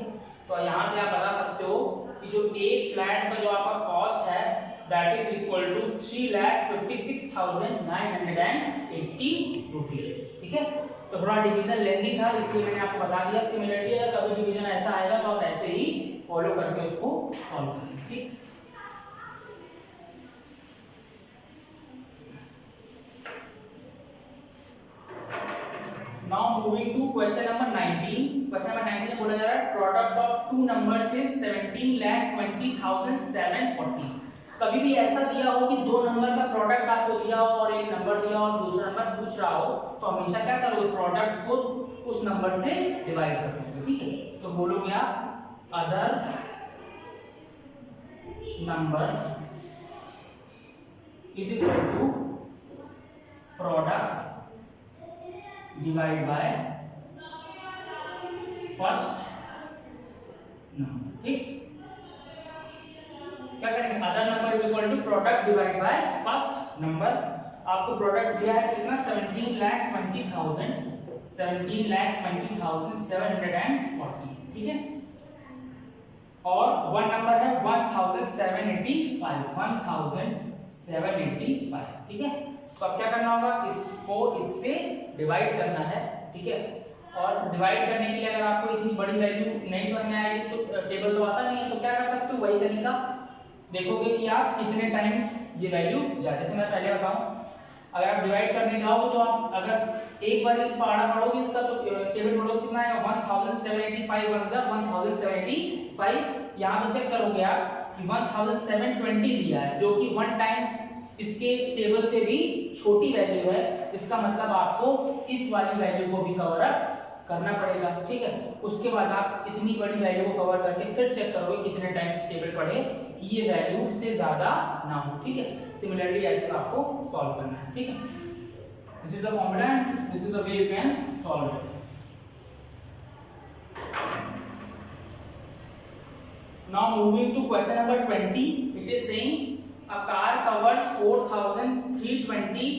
तो यहाँ से आप बता सकते हो कि जो एक फ्लैट का जो आपका कॉस्ट है that is equal to 3,56,980 rupees, ठीक है। तो थोड़ा डिवीजन लेंदी था इसलिए मैंने आपको बता दिया। सिमिलरिटी अगर कभी डिवीजन ऐसा आएगा तो आप ऐसे ही फॉलो करके उसको सॉल्व करेंगे, ठीक। Now moving to question number 19. Question number 19 में बोला जा रहा है product of two numbers is 17,20,740। कभी भी ऐसा दिया हो कि दो नंबर का प्रोडक्ट आपको दिया हो और एक नंबर दिया हो और दूसरा नंबर पूछ रहा हो, तो हमेशा क्या करोगे प्रोडक्ट को उस नंबर से डिवाइड कर दोगे, ठीक है। तो बोलोगे आप other number is equal to product divide by first number, ठीक। क्या करेंगे other number is equal to product divide by first number. आपको प्रोडक्ट दिया है कितना 17,20,740, ठीक है। और वन नंबर है 1785, ठीक है। तो अब क्या करना होगा, इसको इससे डिवाइड करना है, ठीक है। और डिवाइड करने के लिए अगर आपको इतनी बड़ी वैल्यू नहीं समझ में आएगी तो टेबल तो आता नहीं है, तो क्या कर सकते हो, वही तरीका देखोगे कि आप कितने टाइम्स ये वैल्यू जाए। जैसे मैं पहले बताऊं, अगर आप डिवाइड करने जाओगे तो आप अगर एक बार एक पहाड़ा पढ़ोगे इसका तो टेबल पढ़ोगे कितना आएगा, 1785 वन जा 1785। यहाँ पे चेक करोगे आप कि 1720 दिया है, जो कि 1 टाइम्स इसके टेबल से भी छोटी वैल्यू है। इसका मतलब आपको इस वाली वैल्यू को भी कवर अप करना पड़ेगा, ठीक है। उसके बाद आप इतनी बड़ी वैल्यू को कवर करके फिर चेक करोगे कितने टाइम्स टेबल पढ़े कि ये वैल्यू से ज्यादा ना हो, ठीक है। सिमिलरली ऐसे आपको सॉल्व करना है, ठीक है। This is the formula and this is the way you can solve it. Now moving to question number 20, it is saying a car covers 4320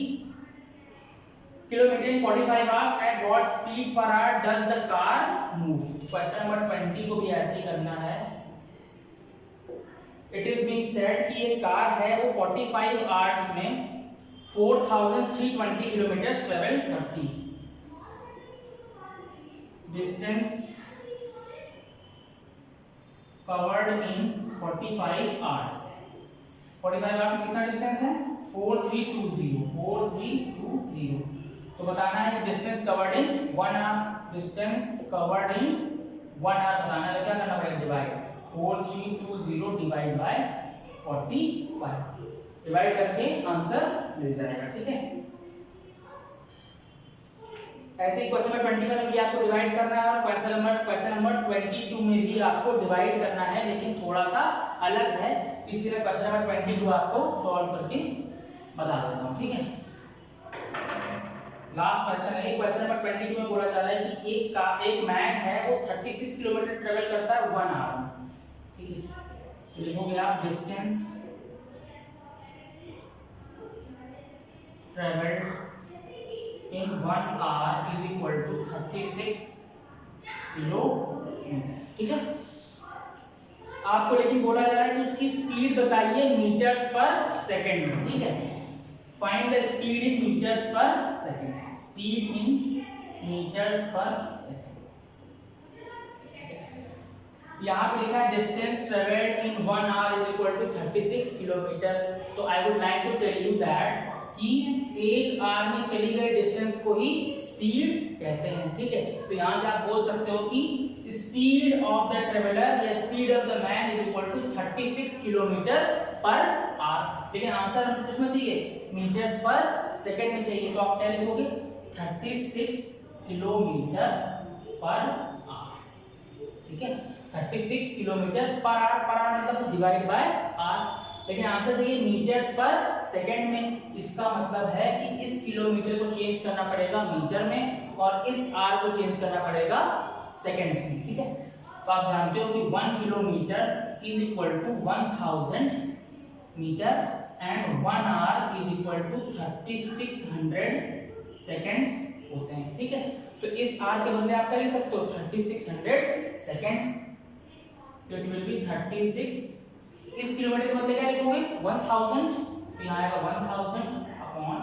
kilometer in 45 hours. At what speed per hour does the car move? Question number 20 को भी ऐसे ही करना है। It is being said कि ये car है वो 45 hours में 4320 किलोमीटर ट्रेवल करती है। Distance covered in 45 hours। 45 hours में कितना डिस्टेंस है, 4320। तो बताना है distance covered in 1 hour, distance covered in 1 hour बताना है। तो क्या करना पड़ेगा, डिवाइड 4320 डिवाइड बाय 45, डिवाइड करके आंसर मिल जाएगा, ठीक है। ऐसे ही क्वेश्चन नंबर 21 में भी आपको डिवाइड करना है और क्वेश्चन नंबर 22 में भी आपको डिवाइड करना है, लेकिन थोड़ा सा अलग है, इसलिए क्वेश्चन नंबर 22 आपको सॉल्व करके बता देता हूं, ठीक है। लास्ट क्वेश्चन है, क्वेश्चन नंबर 22 में बोला जा रहा है कि एक मैन है वो 36 किलोमीटर ट्रेवल करता है 1 आवर में, ठीक है। तो लिखोगे आप distance travelled in 1 hour is equal to 36 kilometre, ठीक है। आपको लेकिन बोला जा रहा है कि उसकी स्पीड बताइए मीटर्स पर सेकंड में, ठीक है। Find the speed in meters per second, speed in meters per second. यहाँ पे लिखा है distance travelled in 1 hour is equal to 36 kilometre. तो I would like to tell you that कि 1 आवर में चली गई डिस्टेंस को ही स्पीड कहते हैं, ठीक है। तो यहाँ से आप बोल सकते हो कि स्पीड ऑफ द ट्रेवलर या speed of the man is equal to 36 kilometre per hour. लेकिन आंसर हमको किसमें चाहिए, मीटर्स पर सेकंड में चाहिए। तो आप क्या लिखोगे, 36 किलोमीटर पर आवर, ठीक है। 36 किलोमीटर पर आवर मतलब डिवाइड बाय आर, लेकिन आंसर चाहिए मीटर्स पर सेकंड में। इसका मतलब है कि इस किलोमीटर को चेंज करना पड़ेगा मीटर में और इस आर को चेंज करना पड़ेगा सेकंड्स में, ठीक है। तो आप जानते हो कि 1 kilometre is equal to 1000 metre and 1 hour is equal to 3600 seconds होते हैं, ठीक है। तो इस आर के बदले आप क्या लिख सकते हो, 3600 सेकंड्स, तो इट विल बी 36। इस किलोमीटर के बदले क्या लिखोगे, 1000, तो यहाँ आएगा 1000 अपॉन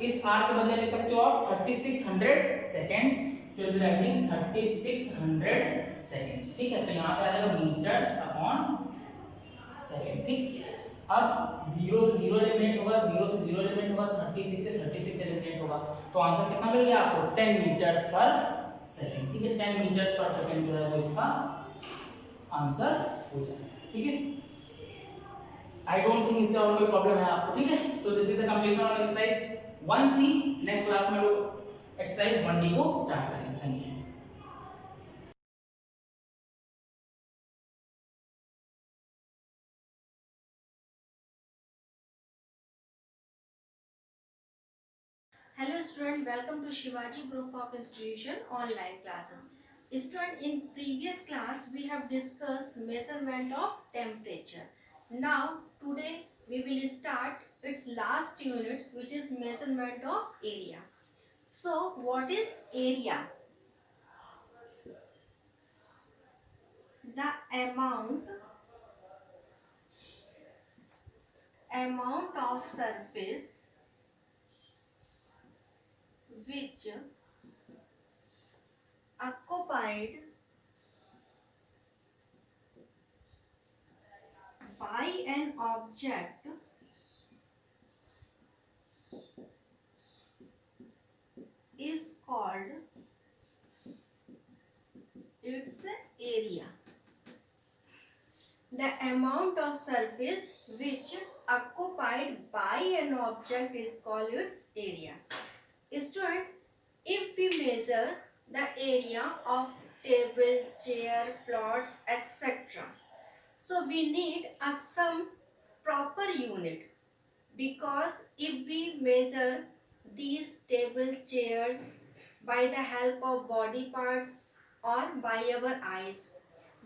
इस आर के बदले लिख सकते हो आप 3600 seconds, so will be writing 3600 seconds, ठीक है। तो यहाँ पे आ जाएगा मीटर्स अपॉन सेकंड, ठीक। अब 0 0 एलिमिनेट होगा, 0 से 0 एलिमिनेट होगा, 36 से 36 एलिमिनेट होगा, तो आंसर कितना मिल गया आपको, 10 मीटर्स पर सेकंड, ठीक है। 10 मीटर्स पर सेकंड जो है वो इसका आंसर हो जाएगा, ठीक है। आई डोंट थिंक इससे और कोई प्रॉब्लम है आपको, ठीक है। So this is the completion of exercise 1C। Next class में लोग एक्सरसाइज 1D को स्टार्ट करेंगे। Thank you. Hello student, welcome to Shivaji Group of Institution online classes. Student, in previous class we have discussed measurement of temperature. Now today we will start its last unit, which is measurement of area. So what is area? the amount of surface which occupied by an object is called its area. The amount of surface which occupied by an object is called its area. Student, if we measure the area of table, chair, plots, etc., so we need some proper unit, because if we measure these table, chairs by the help of body parts or by our eyes,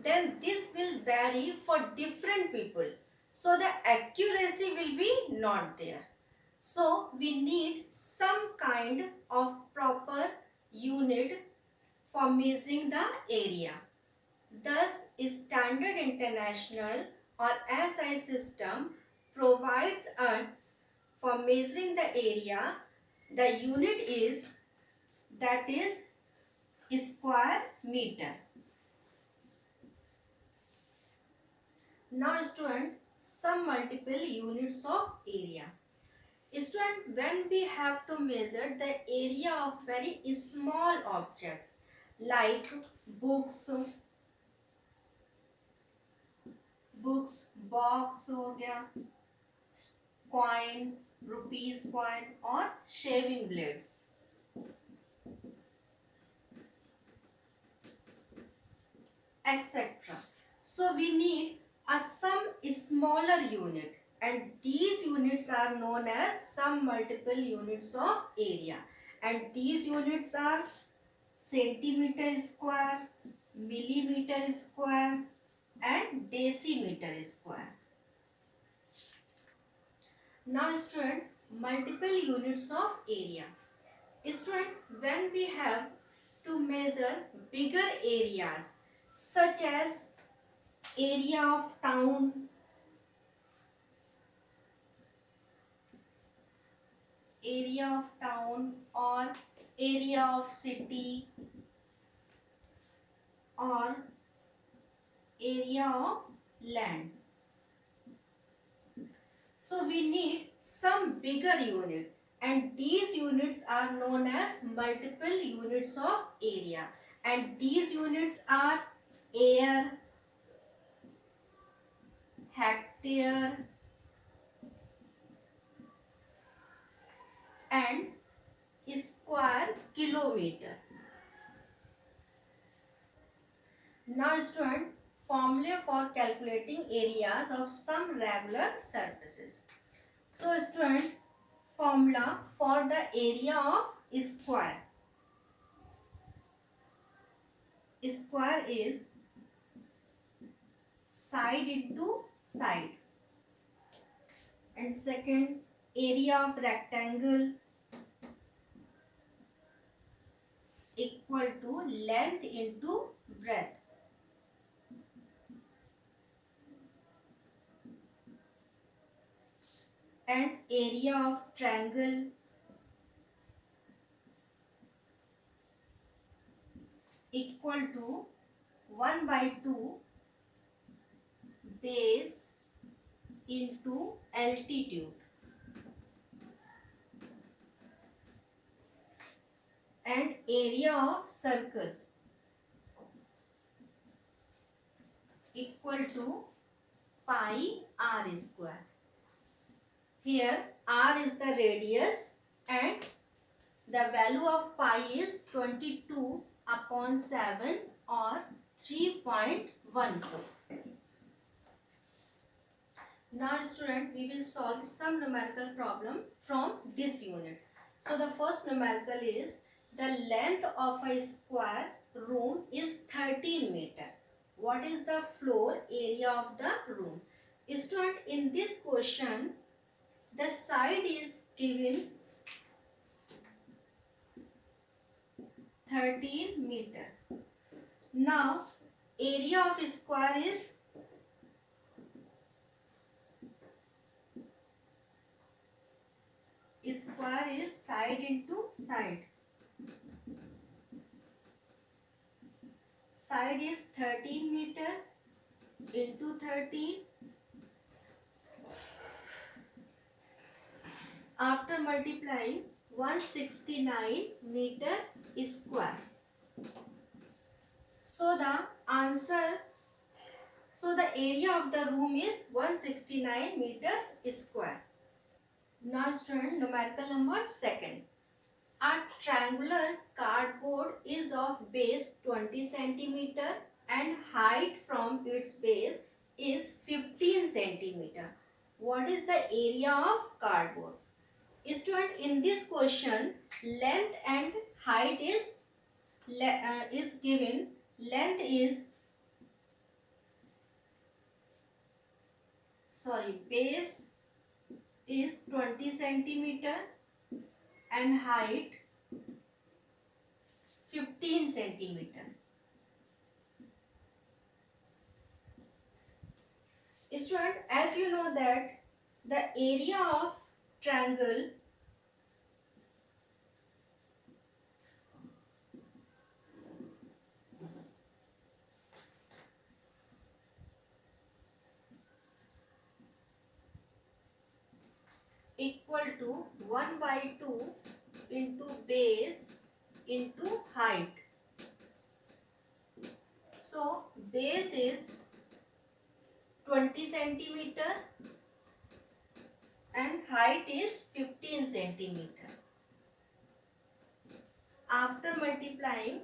then this will vary for different people, so the accuracy will be not there. So we need some kind of proper unit for measuring the area. Thus, Standard International or SI system provides us for measuring the area. The unit is, that is, square meter. Now student, some multiple units of area. Student, when we have to measure the area of very small objects like books, box हो गया, coin, rupees coin और shaving blades, etc. So we need some smaller unit, and these units are known as some multiple units of area, and these units are centimeter square, millimeter square and decimeter square. Now student, multiple units of area. Student, when we have to measure bigger areas such as area of town, or area of city or area of land, so we need some bigger unit, and these units are known as multiple units of area, and these units are air, hectare and square kilometer. Now student, formula for calculating areas of some regular surfaces. So student, formula for the area of square. Square is side into side. And second, area of rectangle equal to length into breadth. And area of triangle equal to 1/2 base into altitude. And area of circle equal to pi r square. Here r is the radius and the value of pi is 22/7 or 3.14. Now student, we will solve some numerical problem from this unit. So the first numerical is, the length of a square room is 13 meter. What is the floor area of the room? Student, in this question, the side is given 13 meter. Now, area of square is side into side. Side is 13 meter into 13. After multiplying, 169 meter square. So the area of the room is 169 meter square. Now student, numerical number second. A triangular cardboard is of base 20 centimeter and height from its base is 15 centimeter. What is the area of cardboard? Student, in this question, length and height is given. Length is base is 20 centimeter and height 15 centimeter. Student, as you know that the area of triangle equal to 1 by 2 into base into height. So base is 20 centimeter and height is 15 centimeter. After multiplying,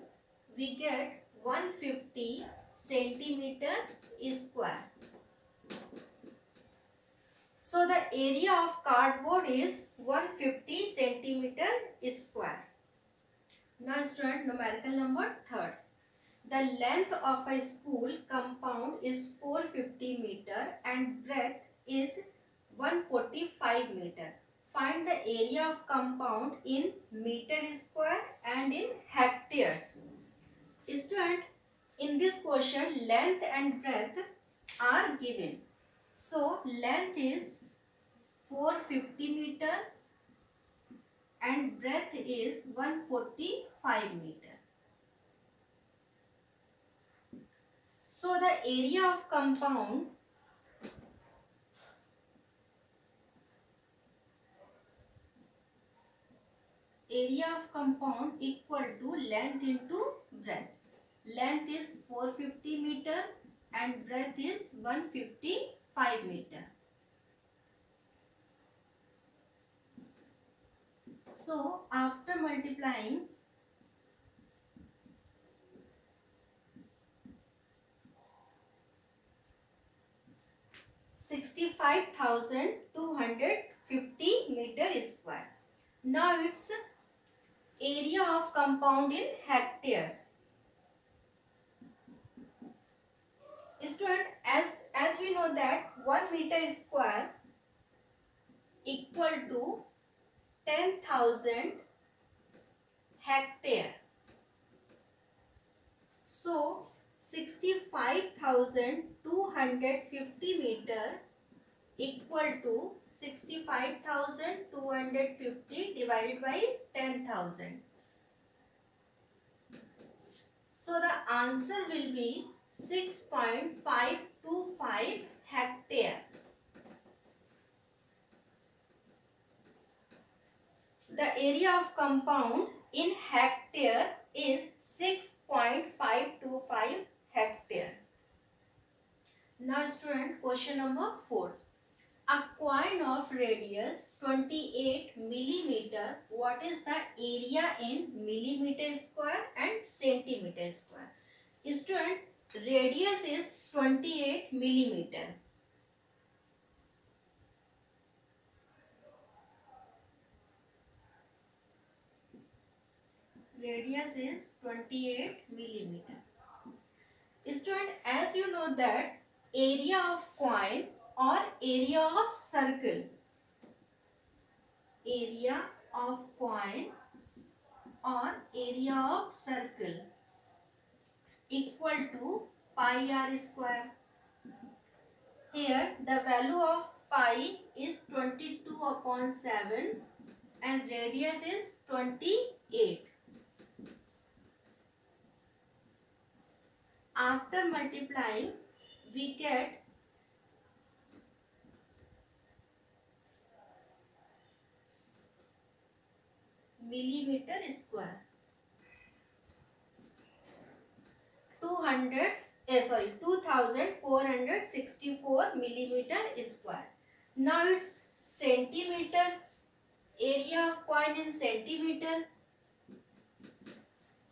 we get 150 centimeter square. So the area of cardboard is 150 centimeter square. Now student, numerical number third. The length of a school compound is 450 meter and breadth is 145 meter. Find the area of compound in meter square and in hectares. Student, in this question, length and breadth are given. So length is 450 meter and breadth is 145 meter. So the area of compound equal to length into breadth. Length is 450 meter and breadth is 155 meter. So after multiplying, (65,250 meter square). Now its area of compound in hectares. Student, as we know that 1 meter square equal to 10,000 hectare. So 65,250 meter equal to 65,250 divided by 10,000. So the answer will be 6.525 hectare. The area of compound in hectare is 6.525 hectare. Now student, question number 4. A coin of radius 28 millimeter. What is the area in millimeter square and centimeter square? Student, radius is 28 millimeter. Radius is 28 millimeter. Student, as you know that area of coin or area of circle, area of coin or area of circle equal to pi r square. Here the value of pi is 22/7 and radius is 28. After multiplying, we get millimeter square. 2464 millimeter square. Now it's centimeter, area of coin in centimeter.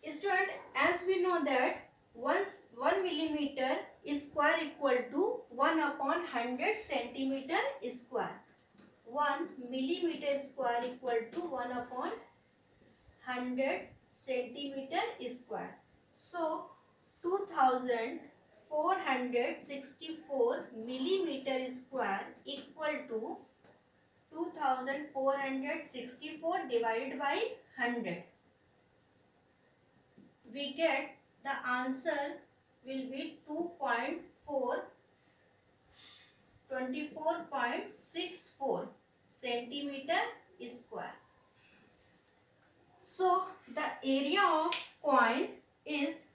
Student, as we know that 1 millimeter square equal to 1/100 centimeter square. 1 millimeter square equal to 1/100 centimeter square. So 2464 millimeter square equal to 2464 divided by 100. We get the answer will be 24.64 centimeter square. So the area of coin is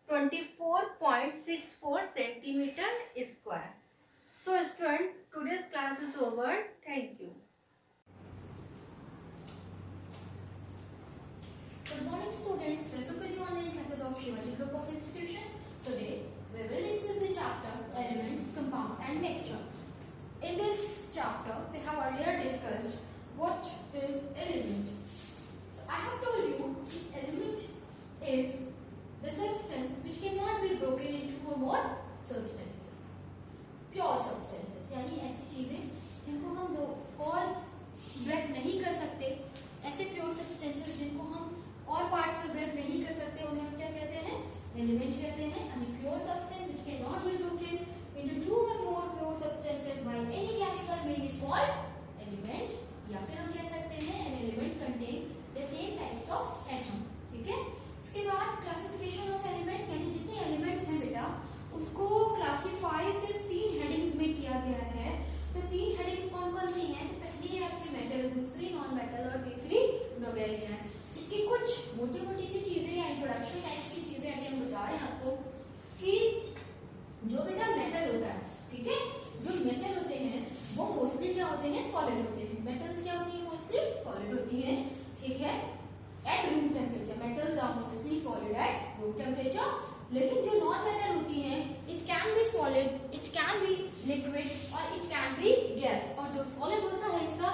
24.64 centimeter square. So student, today's class is over. Thank you. Good morning students, welcome to the online method of Shivaji Group of Institution. Today we will discuss the chapter Elements, Compound and Mixture. In this chapter we have earlier discussed what is element. So I have told you element is the substance which cannot be broken into more substances. Pure substances यानी ऐसी चीजें जिनको हम दो और break नहीं कर सकते, ऐसे प्योर सब्सटेंसेस जिनको हम और पार्ट्स में ब्रेक नहीं कर सकते, उन्हें हम क्या कहते हैं? एलिमेंट कहते हैं. And pure substance which cannot be broken into two or more pure substances by any chemical may be called element. या फिर हम कह सकते हैं an element contain the same types of atom. ठीक है? इसके बाद क्लासिफिकेशन ऑफ एलिमेंट यानी जितने एलिमेंट्स हैं बेटा उसको क्लासिफाई सिर्फ 3 हेडिंग्स में किया गया है. तो 3 हेडिंग्स कौन कौन सी हैं? तो पहली है आपकी मेटल, दूसरी नॉन मेटल और तीसरी नोबेलियस. इसकी कुछ मोटी मोटी सी चीजें या इंट्रोडक्शन टाइप की चीजें अभी हम बता रहे हैं आपको कि जो बेटा मेटल होता है, ठीक है, जो मेटल होते हैं वो मोस्टली क्या होते हैं? सॉलिड होते हैं. मेटल्स क्या होती है? मोस्टली सॉलिड होती है. ठीक है, at room temperature. Metals are mostly solid at room temperature. लेकिन जो नॉन मेटल होती है it can be solid, it can be liquid और इट कैन बी गैस. और जो सॉलिड होता है इसका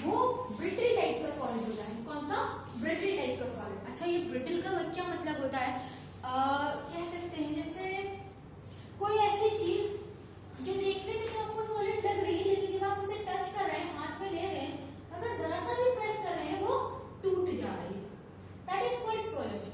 वो ब्रिटल टाइप का सॉलिड होता है. कौन सा? ब्रिटल टाइप का सॉलिड. अच्छा, ये ब्रिटल का क्या मतलब होता है? कह सकते हैं जैसे कोई ऐसी चीज जो देखने में तो आपको सॉलिड लग रही है लेकिन जब आप उसे टच कर रहे हैं, हाथ में ले रहे हैं, अगर जरा सा भी प्रेस कर रहे हैं वो टूट जा रही है. That is called solid.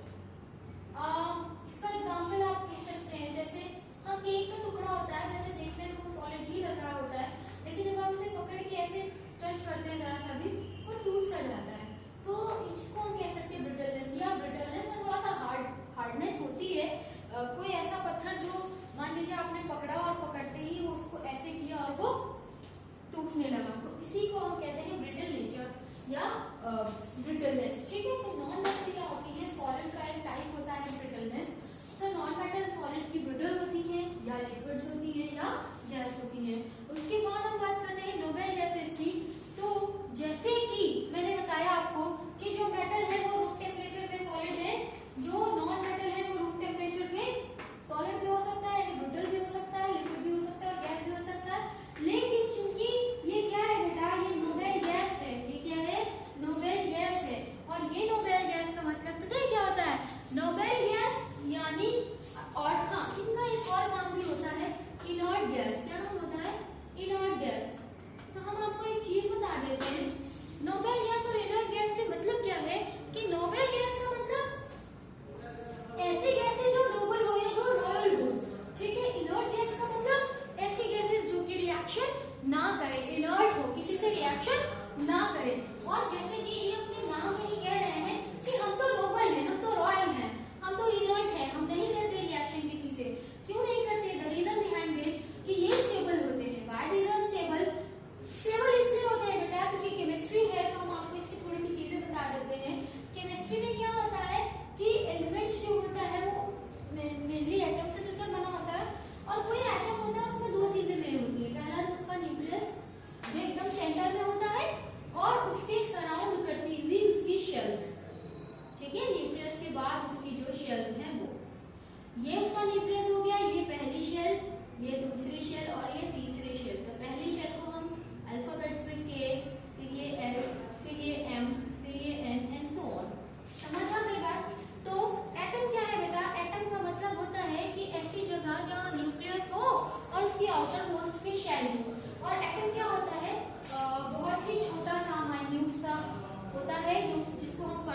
इसका एग्जांपल आप कह सकते हैं जैसे हाँ केक का टुकड़ा होता है, वैसे देखने में वो सॉलिड ही लग रहा होता है लेकिन जब आप उसे पकड़ के ऐसे टच करते हैं जरा सा भी वो टूट सा जाता है. तो इसको हम कह सकते हैं ब्रिटलनेस. या ब्रिटलनेस में थोड़ा सा हार्डनेस होती है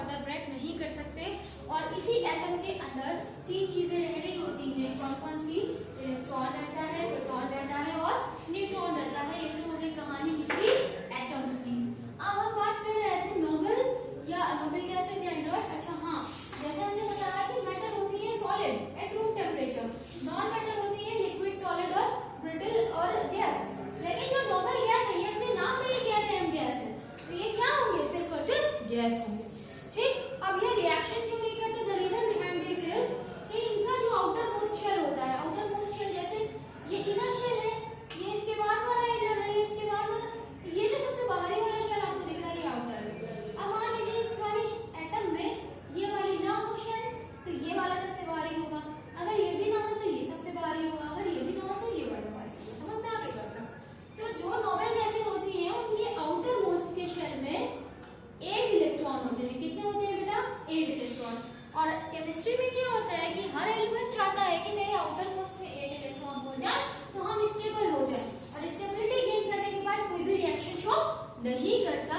फर्दर ब्रेक नहीं कर सकते। और इसी एटम के अंदर तीन चीजें रह रही होती हैं। कौन कौन सी? इलेक्ट्रॉन रहता है, प्रोटॉन रहता है और न्यूट्रॉन रहता है। ये तो हो गई कहानी किसकी? एटम्स की। अब हम बात कर रहे थे नोबेल गैसेज या इनर्ट। अच्छा हाँ, जैसे हमने बताया कि मेटल होती है solid at room temperature, non metal होती है लिक्विड, सॉलिड और ब्रिटल और गैस। लेकिन जो नोबेल गैस है, ये अपने नाम में ही कह रहे हैं हम गैस है, तो ये क्या होंगे? सिर्फ और सिर्फ गैस होंगे। ठीक, अब ये रिएक्शन क्यों नहीं करते? The reason behind this is कि इनका जो आउटर मोस्ट शेल होता है, आउटर मोस्ट शेल जैसे ये इनर शेल है, ये इसके बाद वाला इनर है, इसके बाद वाला, ये जो सबसे बाहरी वाला शेल आपको दिख रहा है ये आउटर है। अब मान लीजिए इस वाली एटम में ये वाली ना हो शेल, तो ये वाला सबसे भारी होगा। अगर ये भी ना हो तो ये सबसे भारी होगा, अगर ये भी ना हो तो ये वाला भारी होगा। समझ में आ गई बात? तो जो नोबेल गैसेज होती हैं उनके आउटर मोस्ट के शेल में 8 इलेक्ट्रॉन होते हैं। कितने होते हैं बेटा? 8 इलेक्ट्रॉन। और केमिस्ट्री में क्या होता है कि हर एलिमेंट चाहता है कि मेरे आउटर मोस्ट में 8 इलेक्ट्रॉन हो जाए तो हम स्टेबल हो जाए, और स्टेबिलिटी गेन करने के बाद कोई भी रिएक्शन शो नहीं करता।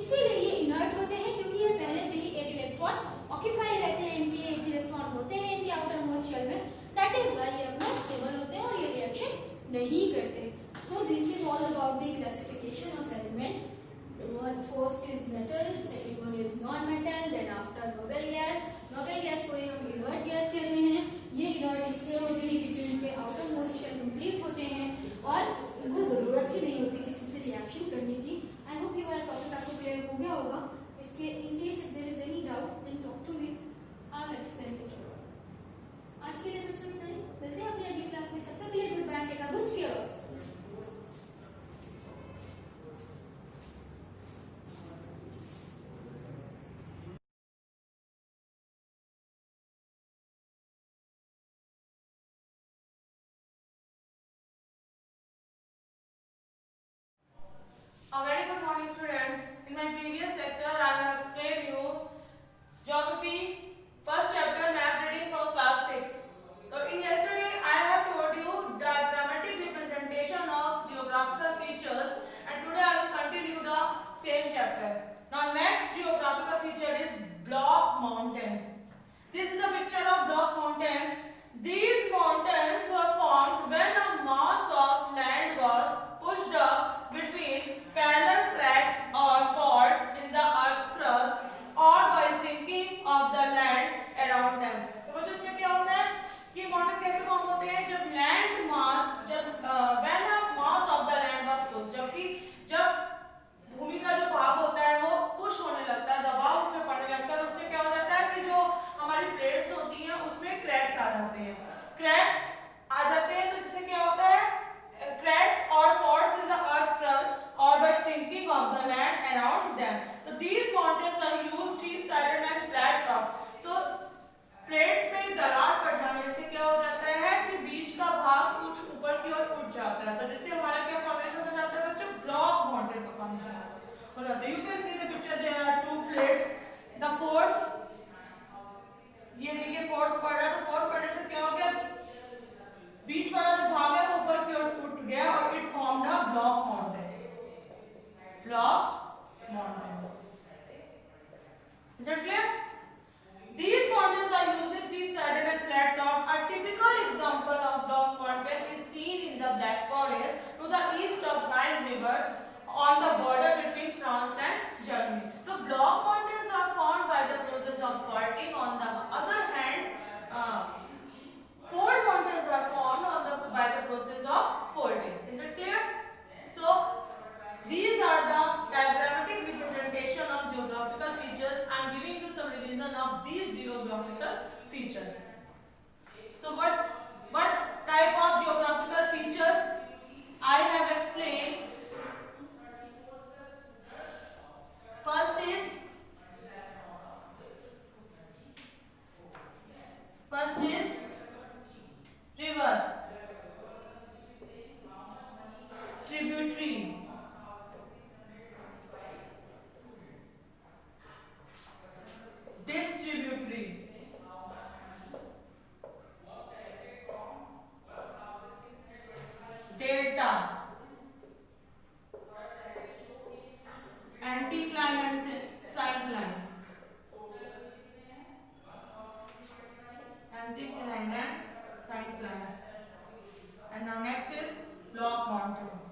इसीलिए ये इनर्ट होते हैं, क्योंकि ये पहले से ही 8 इलेक्ट्रॉन ऑक्यूपाई रहते हैं, इनके 8 इलेक्ट्रॉन होते हैं इनके आउटर मोस्ट शेल में। दैट इज व्हाई ये अपना स्टेबल होते हैं और ये रिएक्शन नहीं करते। So this is all about the classification of element. One first is metal, second one is non-metal, then after noble gas. Noble gas को ही हम inert gas कहते हैं। ये inert इसलिए होते हैं क्योंकि इनके outer most shell complete होते हैं और इनको जरूरत ही नहीं होती किसी से रिएक्शन करने की। I hope ये वाला टॉपिक आपको क्लियर हो गया होगा। In case if there is any doubt, then talk to me. I will explain it all. आज के लिए बच्चों इतना ही। मिलते हैं अपनी अगली क्लास में। तब तक के लिए good bye, take a good care of yourself. A very good morning, students. In my previous lecture, I have explained you geography, first chapter, map reading for class 6. So, in yesterday, I have told you diagrammatic representation of geographical features, and today I will continue the same chapter. Now, next geographical feature is Block Mountain. This is a picture of Block Mountain. These mountains were formed when a mass of land was pushed up between parallel cracks or faults in the earth crust or by sinking of the land around them. तो बच्चों इसमें क्या होता है कि mountain कैसे form होते हैं? जब land mass when a mass of the land was pushed, जब भूमि का जो भाग होता है वो पुश होने लगता है, दबाव उसमें पड़ने लगता है, तो उससे क्या हो जाता है कि जो हमारी प्लेट्स होती हैं उसमें क्रैक्स आ जाते हैं। क्रैक आ जाते हैं तो जिससे क्या होता है? Cracks or faults in the earth crust or by sinking of the land around them. So these mountains are used steep-sided and flat top. तो प्लेट्स में दरार पड़ जाने से क्या हो जाता है कि बीच का भाग कुछ ऊपर की ओर उठ जाता है, तो जिससे हमारा क्या फॉर्मेशन हो जाता है बच्चों? ब्लॉक माउंटेन का फॉर्मेशन हो जाता है। You can see the picture. There are two plates. The force, ये देखिए फोर्स पड़ रहा है, तो फोर्स पड़ने से क्या हो गया? बीच वाला जो भाग है वो ऊपर की ओर उठ गया और it formed a block mountain. Block mountain. Is that clear? These mountains are usually steep-sided and flat-topped. A typical example of block mountain is seen in the Black Forest to the east of Rhine River on the border between France and Germany. So block mountains are formed by the process of faulting. On the other hand, fold mountains are formed by the process of folding. Is it clear? So these are the diagrammatic representation of geographical features. I am giving you some revision of these geographical features. So what type of geographical features I have explained? First is river, tributary, distributary, anticline and syncline. And now next is block mountains.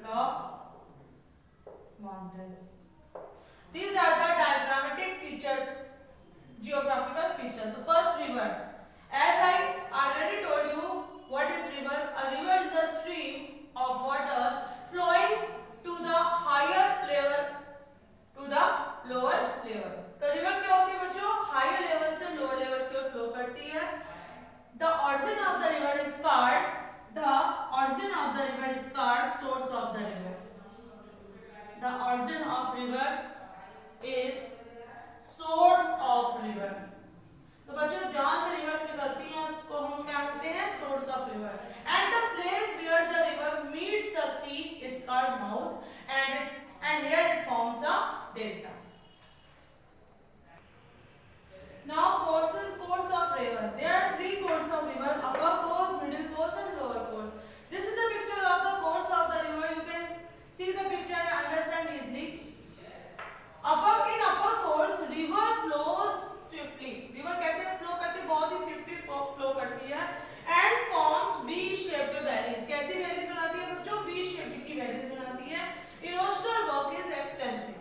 Block mountains. These are the diagrammatic features, geographical features. The first, river. As I already told you, what is river? A river is a stream of water flowing to the higher level to the lower level. तो river क्या होती है बच्चों? Higher level से lower level की ओर flow करती है. The origin of the river is called source of the river. The origin of river is source of river. तो बच्चों जहां से रिवर्स निकलती हैं उसको हम क्या कहते हैं? Source of river. And the place where the river meets the sea is called mouth and here it forms a delta. Now course of river. There are three courses of river: upper course, middle course and lower course. This is the picture of the course of the river. You can see the picture and understand easily. In upper course river flows swiftly. River कैसे flow करती है? बहुत ही swiftly flow करती है and forms V-shaped valleys. कैसी valleys बनाती है बच्चों? V-shaped की valleys बनाती है. Erosional work is extensive.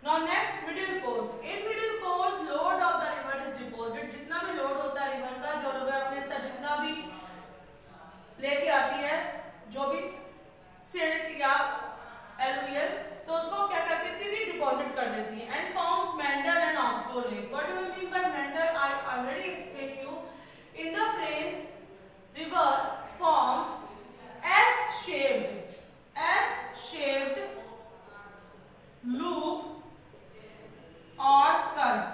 Now next, middle course. In middle course load of the river is deposit. जितना भी load होता है river का, जो river अपने साथ जितना भी लेके आती है, जो भी silt या alluvial, तो उसको क्या कर देती थी? डिपॉजिट कर देती है. And forms meander and oxbow lake. What do you mean by meander? I already explain you. In the plains river forms S shaped loop और कर्व.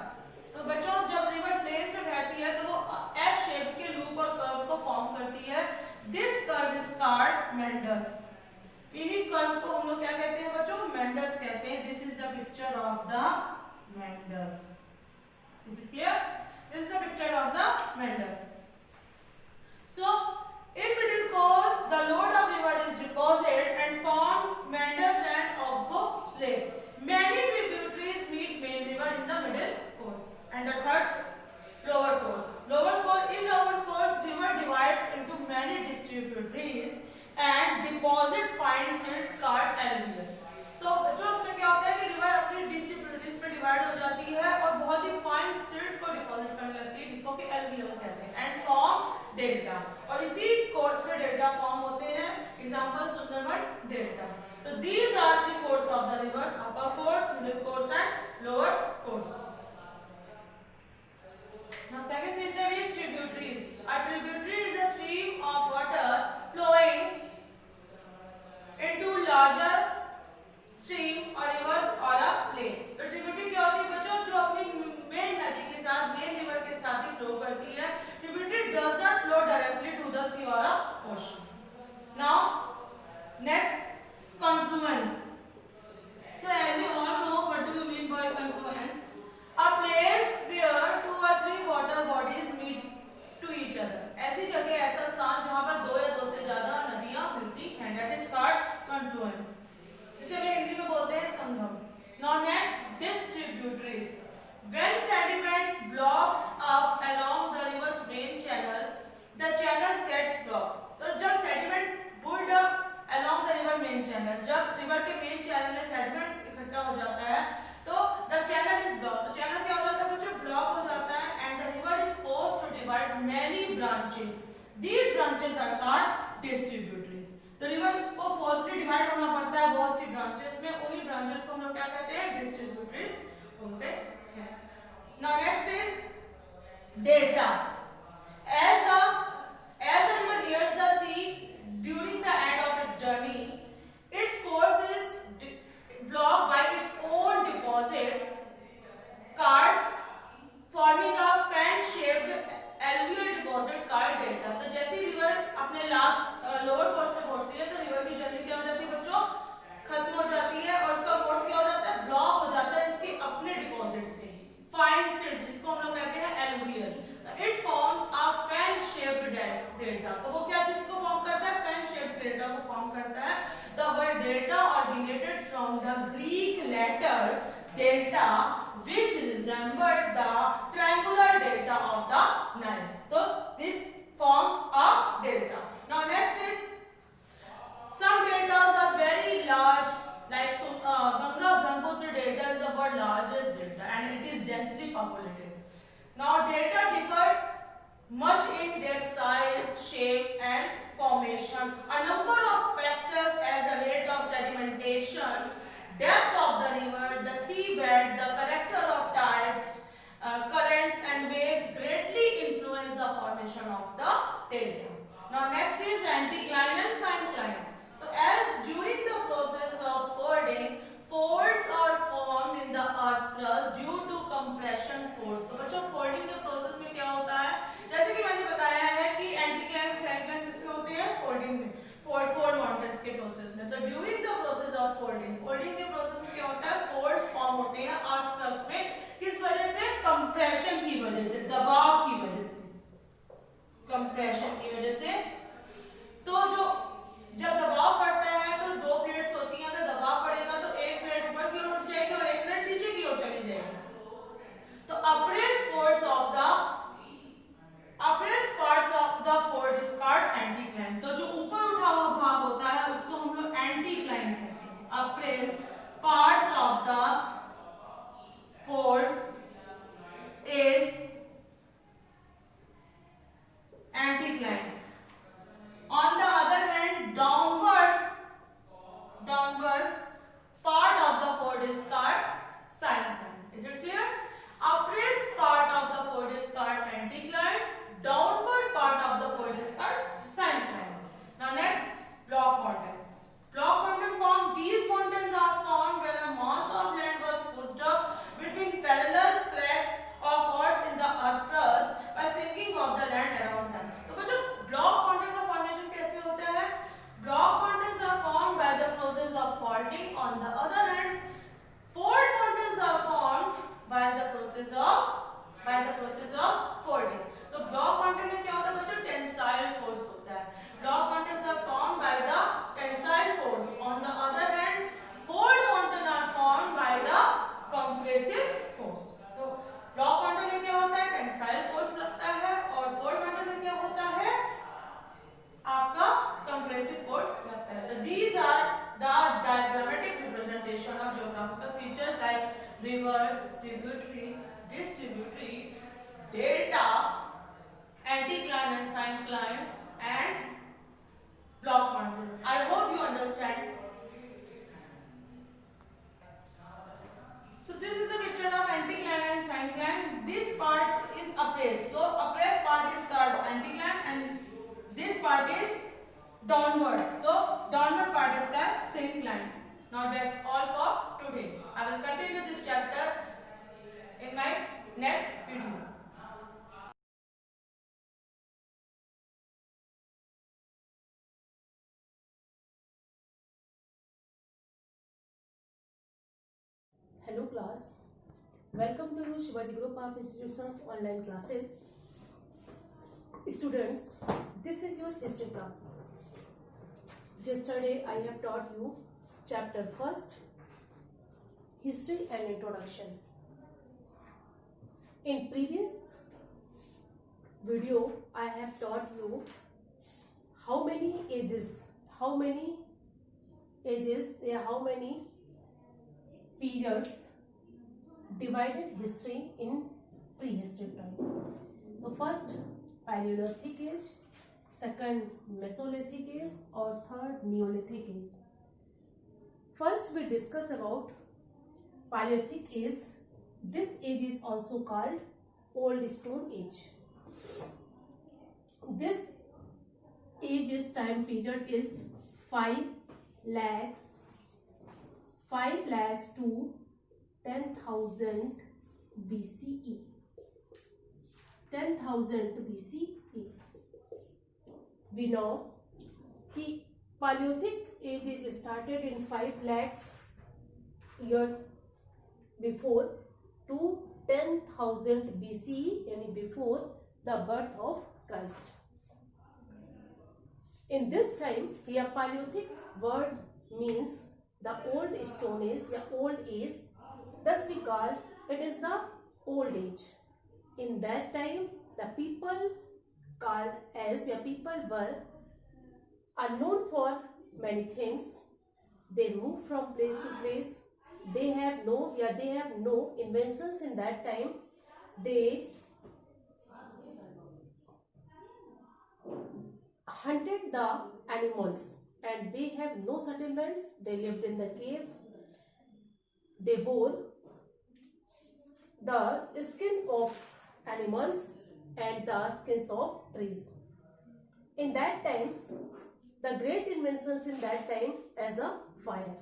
तो बच्चों जब रिवर प्लेन्स में बहती है तो वो एस शेप के लूप और कर्व को फॉर्म करती है. This curve is called meanders. इन्हीं कर्व को हम लोग क्या कहते हैं बच्चों? मेंडर्स कहते हैं. This is the picture of the meanders. Is it clear? This is the picture of the meanders. So in middle course the load of river is deposited and form meanders and oxbow lake. Many tributaries meet main river in the middle course. And the third, lower course. In lower course river divides into many distributaries and deposit fine silt called alluvial. तो बच्चों उसमें क्या होता है कि river अपनी distributaries में divide हो जाती है और बहुत ही फाइन सिल्ट को डिपॉजिट करने लगती है, जिसको कि एलुवियल कहते हैं. And form delta. और इसी कोर्स में डेल्टा फॉर्म होते हैं. Example Sundarban delta. तो these are three course of the river: upper course, middle course and lower course. Now second feature is tributaries. A tributary is a stream of water flowing into larger stream or river or a lake. तो tributary क्या होती है बच्चों? जो अपनी main नदी के साथ, मेन रिवर के साथ ही फ्लो करती है. Tributary does not flow directly to the sea or a ocean. Now next, confluence. So as you all know, what do you mean by confluence? A place where two or three water bodies meet to each other. ऐसी जगह, ऐसा स्थान जहाँ पर दो या दो से ज्यादा नदियाँ मिलती हैं. That is called confluence. जिसे हम हिंदी में बोलते हैं संगम. Now next, distributaries. When sediment block up along the river's main channel, the channel gets blocked. तो जब sediment build up along the river main channel, जब river के main channel में sediment इकट्ठा हो जाता है, तो the channel is blocked. तो channel क्या हो जाता है बच्चों? ब्लॉक हो जाता है. And the river is forced to divide many branches. These branches are called distributaries. तो रिवर्स को फोर्सली डिवाइड होना पड़ता है बहुत सी ब्रांचेस में. उन्हीं ब्रांचेस को हम लोग क्या कहते हैं? डिस्ट्रीब्यूटरीज बोलते हैं. Now next is delta. As the river nears the sea during the end of its journey, its course is blocked by its own deposit called, forming a fan-shaped alluvial deposit called delta. तो जैसे river अपने lower course में पहुंचती है तो river की journey क्या हो जाती है बच्चों? खत्म हो जाती है और उसका कोर्स क्या हो जाता है? ब्लॉक हो जाता है इसके अपने डिपॉजिट से. फाइन सिल्ट, जिसको हम लोग कहते हैं alluvial. It forms a fan shaped delta. तो वो क्या चीज को फॉर्म करता है? फैन शेप्ड डेल्टा को फॉर्म करता है. The word delta originated from the Greek letter delta, which resembled the triangular delta of the Nile. So this form a delta. Now next is some deltas are very large, like Ganga Brahmaputra delta is the world's largest delta and it is densely populated. Now delta differ much in their size, shape and formation. A number of factors as the rate of sedimentation, depth of the river, the seabed, the character of tides, currents and waves greatly influence the formation of the delta. Now next is anticline and syncline. So as during the process of folding, folds are formed in the earth crust due to compression force. तो बच्चों folding के process में क्या होता है, जैसे कि मैंने बताया है कि एंटीक्लाइन सैंक्लाइन किसमें होते हैं, फोल्डिंग में, फोल्ड माउंटेन्स के प्रोसेस में. तो during the process of folding के प्रोसेस में क्या होता है, फोल्ड्स फॉर्म होते हैं अर्थ क्रस्ट में. किस वजह से, कंप्रेशन की वजह से, दबाव की वजह से, कंप्रेशन की वजह से. तो जो जब दबाव पड़ता है तो दो प्लेट्स होती हैं, अगर दबाव पड़ेगा तो एक प्लेट ऊपर की ओर उठ जाएगी और एक प्लेट नीचे की ओर चली जाएगी. तो apprised parts of the fold is called anticline. तो जो ऊपर उठा हुआ भाग होता है उसको हम लोग एंटीक्लाइन कहते हैं. Apprised parts of the fold is anticline. On the other hand, downward part of the fold is called syncline. Is it clear? Uppressed part of the fold is called anticline. Downward part of the fold is called syncline. Now next, block mountain. Block mountain form. These mountains are formed when a mass of land was pushed up between parallel cracks of faults in the earth crust by sinking of the land around them. तो बच्चों block mountain का formation कैसे होता है? Block mountains are formed by the process of faulting. On the other hand, fold mountains are formed by the process of folding. तो block mountain में क्या होता है बच्चों? Tensile force होता है. Block mountains are formed by the tensile force. On the other hand, fold mountains are formed by the compressive force. तो block mountain में क्या होता है? Tensile force लगता है और fold mountain में क्या होता है? आपका compressive force लगता है. So these are the diagrammatic representation of geographical features like river, tributary, distributary, delta, anticline and syncline, and block mountains. I hope you understand. So this is the picture of anticline and syncline. This part is appraised. So appraised part is called anticline and this part is downward. So downward part is called syncline. Now that's all for today. I will continue this chapter in my next video. Hello class, welcome to Shivaji Group of Institutions online classes. Students, this is your history class. Yesterday I have taught you chapter first, history and introduction. In previous video I have taught you how many periods divided history in prehistory time. The first Paleolithic age, second Mesolithic age or third Neolithic age. First we discuss about Paleolithic age. This age is also called Old Stone Age. This age's time period is 5 lakhs to 10,000 BCE. 10,000 BCE. We know that Paleolithic age is started in 5 lakhs years before to 10,000 BCE, yani before the birth of Christ. In this time, here Paleolithic word means the old stone age, the old age. Thus we call it is the old age. In that time, the people called as people were are known for many things. They move from place to place. They have no inventions in that time. They hunted the animals and they have no settlements. They lived in the caves. They wore the skin of animals and the skins of trees. In that times, the great inventions in that time as a fire.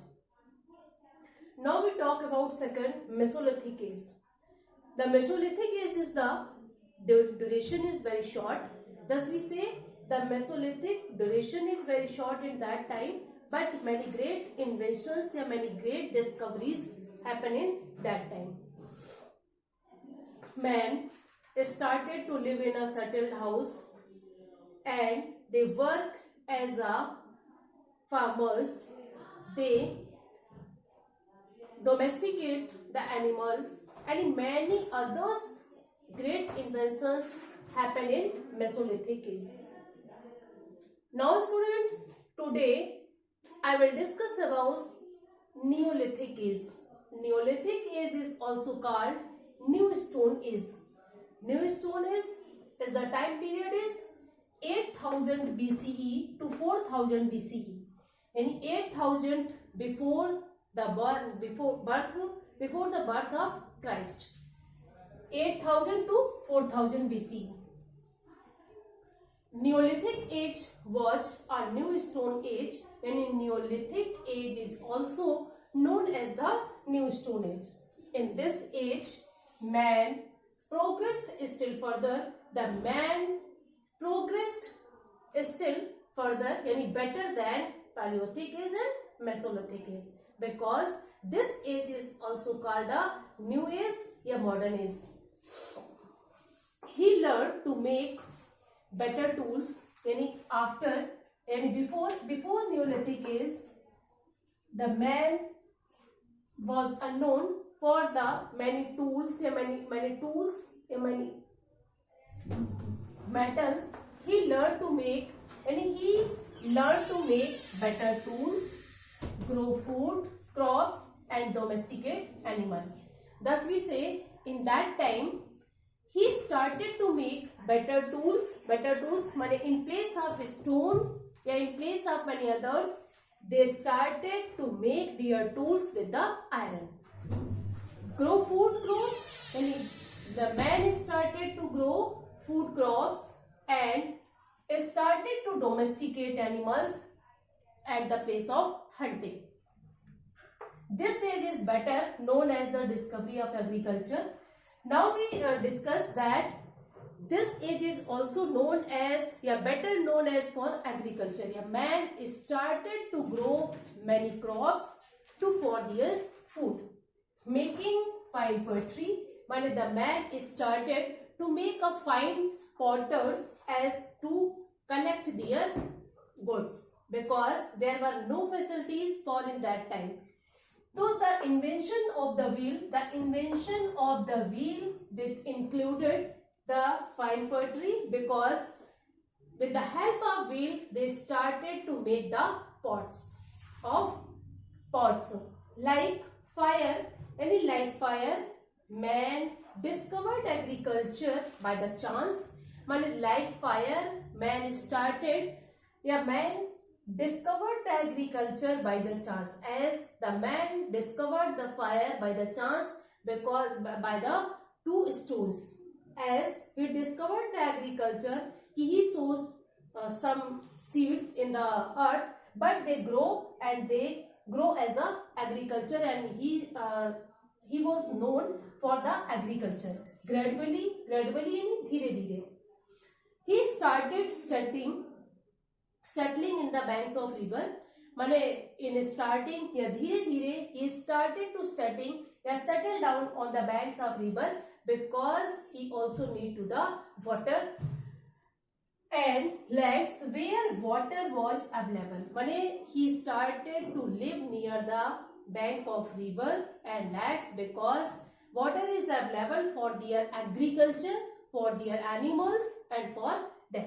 Now we talk about second Mesolithic age. The Mesolithic age is the duration is very short. Thus we say the Mesolithic duration is very short in that time, but many great inventions and many great discoveries happen in that time. Man started to live in a settled house and they work as a farmers. They domesticate the animals and many others great inventions happen in Mesolithic age. Now students, today I will discuss about Neolithic age. Neolithic age is also called New Stone Age. New Stone Age is the time period is 8000 BCE to 4000 BCE. And 8000 before the birth of Christ. 8000 to 4000 BCE. Neolithic age was a New Stone Age, and in Neolithic age is also known as the New Stone Age. In this age, man progressed still further. The man progressed still further, yani better than Paleolithic age and Mesolithic age, because this age is also called a New Age or Modern Age. He learned to make better tools, before Neolithic age, the man was unknown for the many tools, many metals. He learned to make better tools, grow food, crops, and domesticate animal. Thus we say in that time he started to make better tools in place of stone, in place of many others. They started to make their tools with the iron. Grow food crops, and the man started to grow food crops and started to domesticate animals at the place of hunting. This age is better known as the discovery of agriculture. Now we discuss that this age is also known as, better known as for agriculture. Man started to grow many crops for their food. Making fine pottery, the man started to make a fine potters as to collect their goods, because there were no facilities for in that time. So the invention of the wheel, which included the fine pottery, because with the help of wheel they started to make the pots. Like fire, man discovered agriculture by the chance. Like fire, man discovered the agriculture by the chance, as the man discovered the fire by the chance, because by the two stones. As he discovered the agriculture, he sows some seeds in the earth, but they grow as a agriculture, and he was known for the agriculture. Gradually, धीरे-धीरे, he started settling in the banks of river. In starting, धीरे-धीरे he started to settle down on the banks of river, because he also need to the water and lakes where water was available. He started to live near the bank of river and lakes, because water is available for their agriculture, for their animals and for them.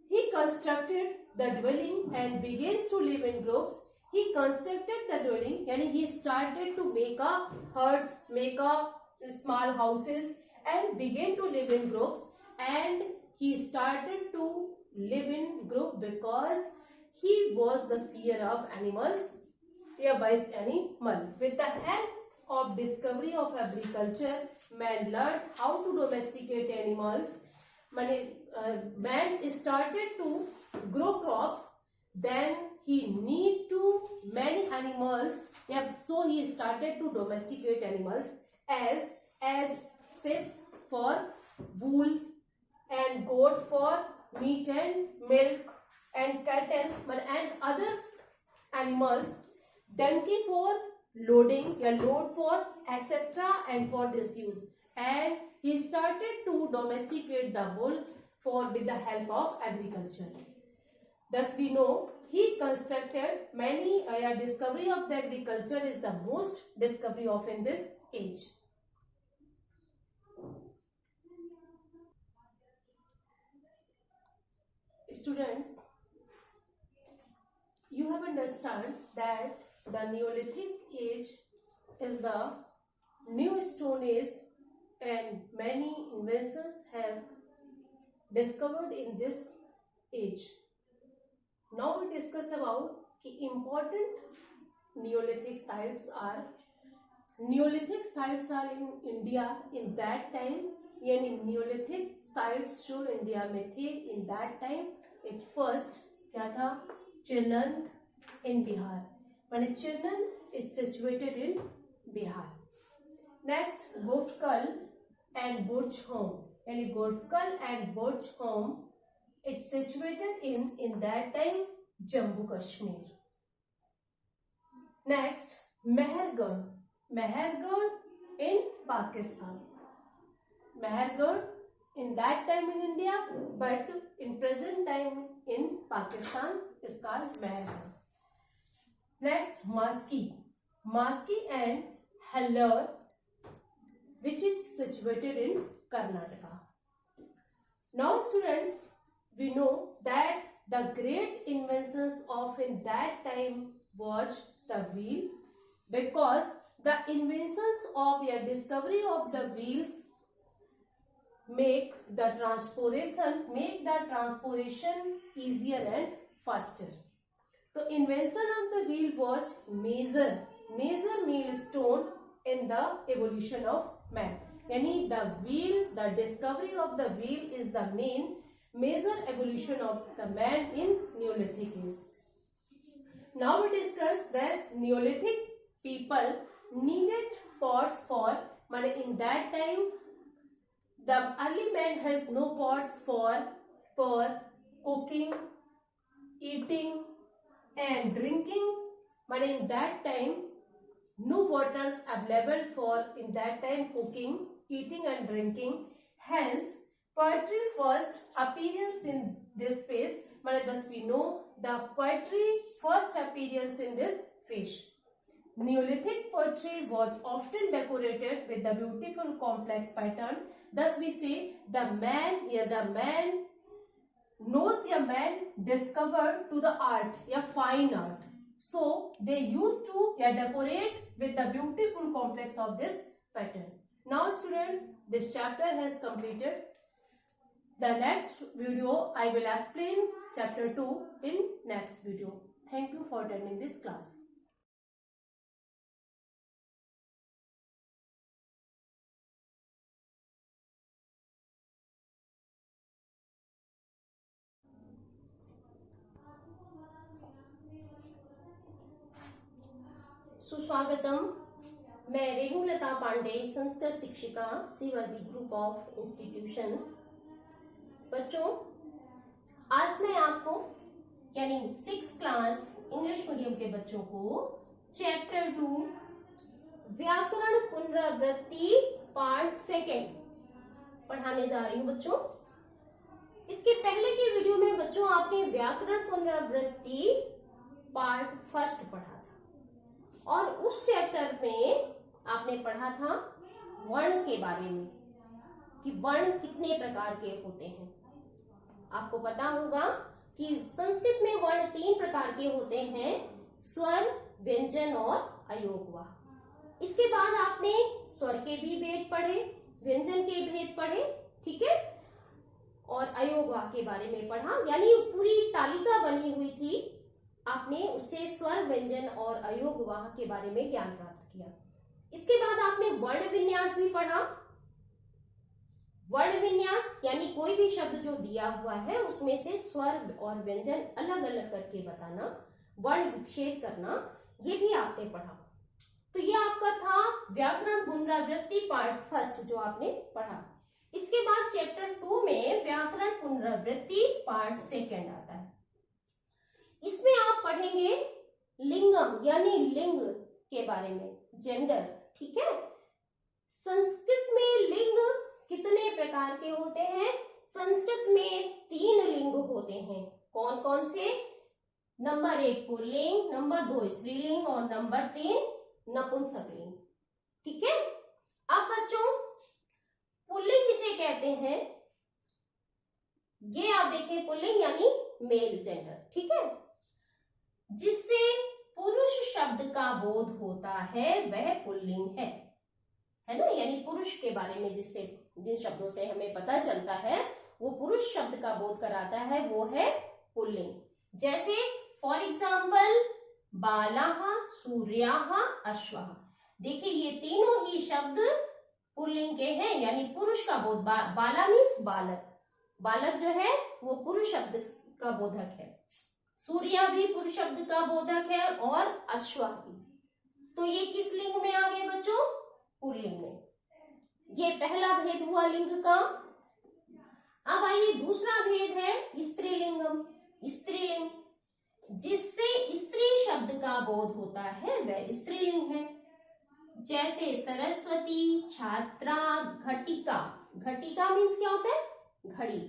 He constructed the dwelling and begins to live in groups. He constructed the dwelling, yani he started to make a huts, make a small houses and began to live in groups, and he started to live in group because he was the fear of animals, fear-based animal. With the help of discovery of agriculture, man learned how to domesticate animals. Man started to grow crops, then he need to many animals, so he started to domesticate animals as sheep for wool and goat for meat and milk and cattle and other animals, donkey for loading, load for etc. and for this use. And he started to domesticate the bull with the help of agriculture. Thus we know he constructed many, discovery of the agriculture is the most discovery of in this age. Students, you have understand that the Neolithic age is the new stone age and many inventions have discovered in this age. Now we discuss about important Neolithic sites are. Neolithic sites are in India in that time, यानी Neolithic sites जो India में थे in that time. It first क्या था? Chirnand in Bihar. माने Chirnand is situated in Bihar. Next, Goftkal and Burjholm. यानी Goftkal and Burjholm, it's situated in that time Jammu Kashmir. Next, Mehergarh. Mehergarh in Pakistan. Mehergarh in that time in India, but in present time in Pakistan is called Mehergarh. Next, Maski. Maski and Hallar, which is situated in Karnataka. Now students, we know that the great inventions of in that time was the wheel, because the inventions of discovery of the wheels make the transportation easier and faster. So invention of the wheel was major milestone in the evolution of man. Yani the discovery of the wheel is the major evolution of the man in Neolithic age. Now we discuss that Neolithic people needed pots for, in that time the early man has no pots for cooking, eating and drinking, but in that time no waters available for in that time cooking, eating and drinking. Hence poetry first appearance in this phase, thus we know the poetry first appearance in this phase. Neolithic poetry was often decorated with the beautiful complex pattern. Thus we say the man discovered to the art, fine art. So they used to decorate with the beautiful complex of this pattern. Now students, this chapter has completed. The next video I will explain chapter 2 in next video. Thank you for attending this class. सुस्वागतम। मैं रेणुलता पांडे, संस्कृत शिक्षिका, Shivaji group of institutions. बच्चों, आज मैं आपको यानी 6th class English medium के बच्चों को चैप्टर 2 व्याकरण पुनरावृत्ति पार्ट 2 पढ़ाने जा रही हूँ। बच्चों, इसके पहले के वीडियो में बच्चों आपने व्याकरण पुनरावृत्ति पार्ट 1 पढ़ा था और उस चैप्टर में आपने पढ़ा था वर्ण के बारे में कि वर्ण कितने प्रकार के होते हैं। आपको पता होगा कि संस्कृत में वर्ण 3 प्रकार के होते हैं, स्वर, व्यंजन और अयोगवाह। इसके बाद आपने स्वर के भी भेद पढ़े, व्यंजन के भेद पढ़े, ठीक है, और अयोगवाह के बारे में पढ़ा, यानी पूरी तालिका बनी हुई थी, आपने उससे स्वर, व्यंजन और अयोगवाह के बारे में ज्ञान प्राप्त किया। इसके बाद आपने वर्ण विन्यास भी पढ़ा। वर्ण विन्यास यानी कोई भी शब्द जो दिया हुआ है उसमें से स्वर और व्यंजन अलग अलग करके बताना, वर्ण विच्छेद करना, ये भी आपने पढ़ा। तो ये आपका था व्याकरण पुनरावृत्ति पार्ट फर्स्ट जो आपने पढ़ा। इसके बाद चैप्टर 2 में व्याकरण पुनरावृत्ति पार्ट सेकंड आता है। इसमें आप पढ़ेंगे लिंगम यानी लिंग के बारे में, जेंडर, ठीक है। संस्कृत में लिंग कितने प्रकार के होते हैं? संस्कृत में 3 लिंग होते हैं। कौन कौन से? नंबर 1 पुल्लिंग, नंबर 2 स्त्रीलिंग और नंबर 3 नपुंसकलिंग, ठीक है। अब बच्चों पुल्लिंग किसे कहते हैं? ये आप देखें, पुल्लिंग यानी मेल जेंडर, ठीक है। जिससे पुरुष शब्द का बोध होता है वह पुल्लिंग है ना, यानी पुरुष के बारे में जिससे जिन शब्दों से हमें पता चलता है वो पुरुष शब्द का बोध कराता है वो है पुल्लिंग। जैसे फॉर एग्जाम्पल बालाह, सूर्याह, अश्वः। देखिए ये तीनों ही शब्द पुल्लिंग के हैं, यानी पुरुष का बोध। बाला मीन्स बालक, बालक जो है वो पुरुष शब्द का बोधक है। सूर्या भी पुरुष शब्द का बोधक है और अश्वः भी। तो ये किस लिंग में आ गए बच्चों? पुल्लिंग में। ये पहला भेद हुआ लिंग का। अब आइए दूसरा भेद है स्त्रीलिंगम, स्त्रीलिंग। जिससे स्त्री शब्द का बोध होता है वह स्त्रीलिंग है। जैसे सरस्वती, छात्रा, घटिका। घटिका मीन्स क्या होता है? घड़ी।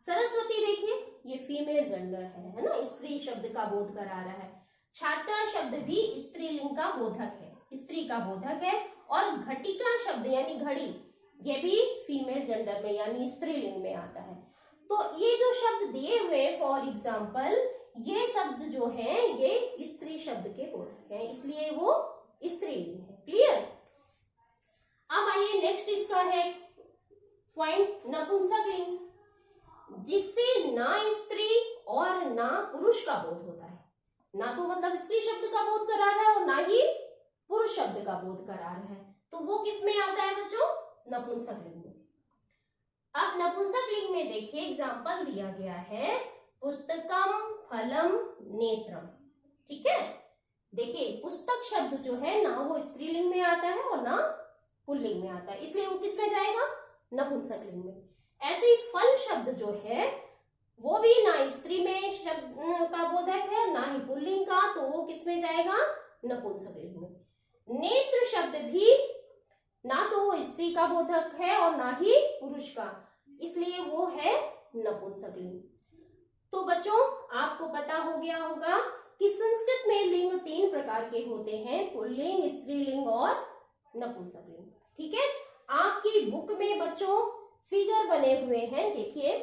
सरस्वती देखिए ये फीमेल जेंडर है ना, स्त्री शब्द का बोध करा रहा है। छात्रा शब्द भी स्त्रीलिंग का बोधक है, स्त्री का बोधक है। और घटिका शब्द यानी घड़ी, ये भी फीमेल जेंडर में यानी स्त्रीलिंग में आता है। तो ये जो शब्द दिए हुए फॉर एग्जाम्पल, ये शब्द जो है ये स्त्री शब्द के बोधक है, इसलिए वो स्त्रीलिंग है। क्लियर? अब आइए नेक्स्ट इसका है पॉइंट नपुंसकलिंग, जिससे ना स्त्री और ना पुरुष का बोध होता है। ना तो मतलब स्त्री शब्द का बोध करा रहा है और ना ही पुरुष शब्द का बोध करा रहा है। तो वो किस में आता है बच्चों? नपुंसकलिंग में। अब नपुंसकलिंग में देखिए एग्जाम्पल दिया गया है पुस्तकम, फलम, नेत्रम, ठीक है। देखिए पुस्तक शब्द जो है ना वो स्त्रीलिंग में आता है और ना पुल्लिंग में आता है, इसलिए वो किस में जाएगा? नपुंसकलिंग में। ऐसे ही फल शब्द जो है वो भी ना स्त्री में शब्द का बोधक है ना ही पुल्लिंग का, तो वो किस में जाएगा? नपुंसकलिंग में। नेत्र शब्द भी ना तो वो स्त्री का बोधक है और ना ही पुरुष का, इसलिए वो है नपुंसकलिंग। तो बच्चों आपको पता हो गया होगा कि संस्कृत में लिंग 3 प्रकार के होते हैं, पुल्लिंग, स्त्रीलिंग और नपुंसकलिंग, ठीक है। आपकी बुक में बच्चों फिगर बने हुए हैं, देखिए,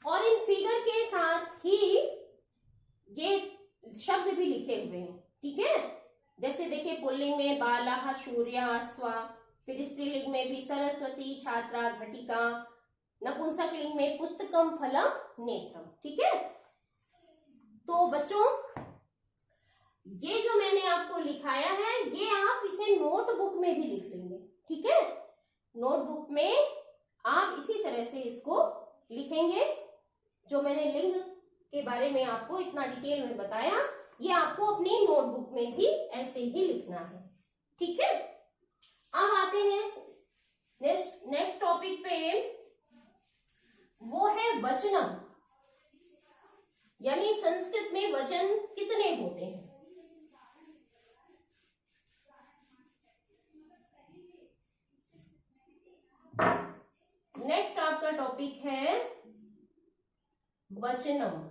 और इन फिगर के साथ ही ये शब्द भी लिखे हुए हैं, ठीक है। जैसे देखिए पुल्लिंग में बालाह, सूर्या, अश्वा, फिर स्त्रीलिंग में भी सरस्वती, छात्रा, घटिका, नपुंसकलिंग में पुस्तकम, फलम, नेत्रम, ठीक है। तो बच्चों ये जो मैंने आपको लिखाया है ये आप इसे नोटबुक में भी लिख लेंगे, ठीक है। नोटबुक में आप इसी तरह से इसको लिखेंगे। जो मैंने लिंग के बारे में आपको इतना डिटेल में बताया, ये आपको अपनी नोटबुक में भी ऐसे ही लिखना है, ठीक है। अब आते हैं नेक्स्ट टॉपिक पे, वो है वचनम, यानी संस्कृत में वचन कितने होते हैं। नेक्स्ट आपका टॉपिक है वचनम।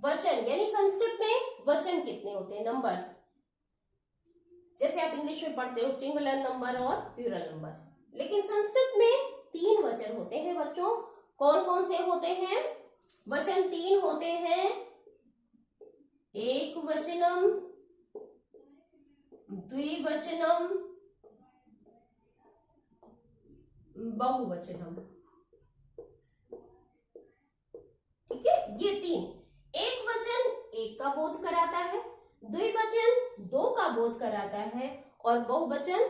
वचन, यानी संस्कृत में वचन कितने होते हैं, नंबर्स, जैसे आप इंग्लिश में पढ़ते हो सिंगुलर नंबर और प्लूरल नंबर, लेकिन संस्कृत में 3 वचन होते हैं बच्चों। कौन कौन से होते हैं? वचन 3 होते हैं, एक वचनम, द्विवचनम, बहुवचनम। ठीक है, ये 3। एक वचन 1 का बोध कराता है, द्विवचन 2 का बोध कराता है, और बहुवचन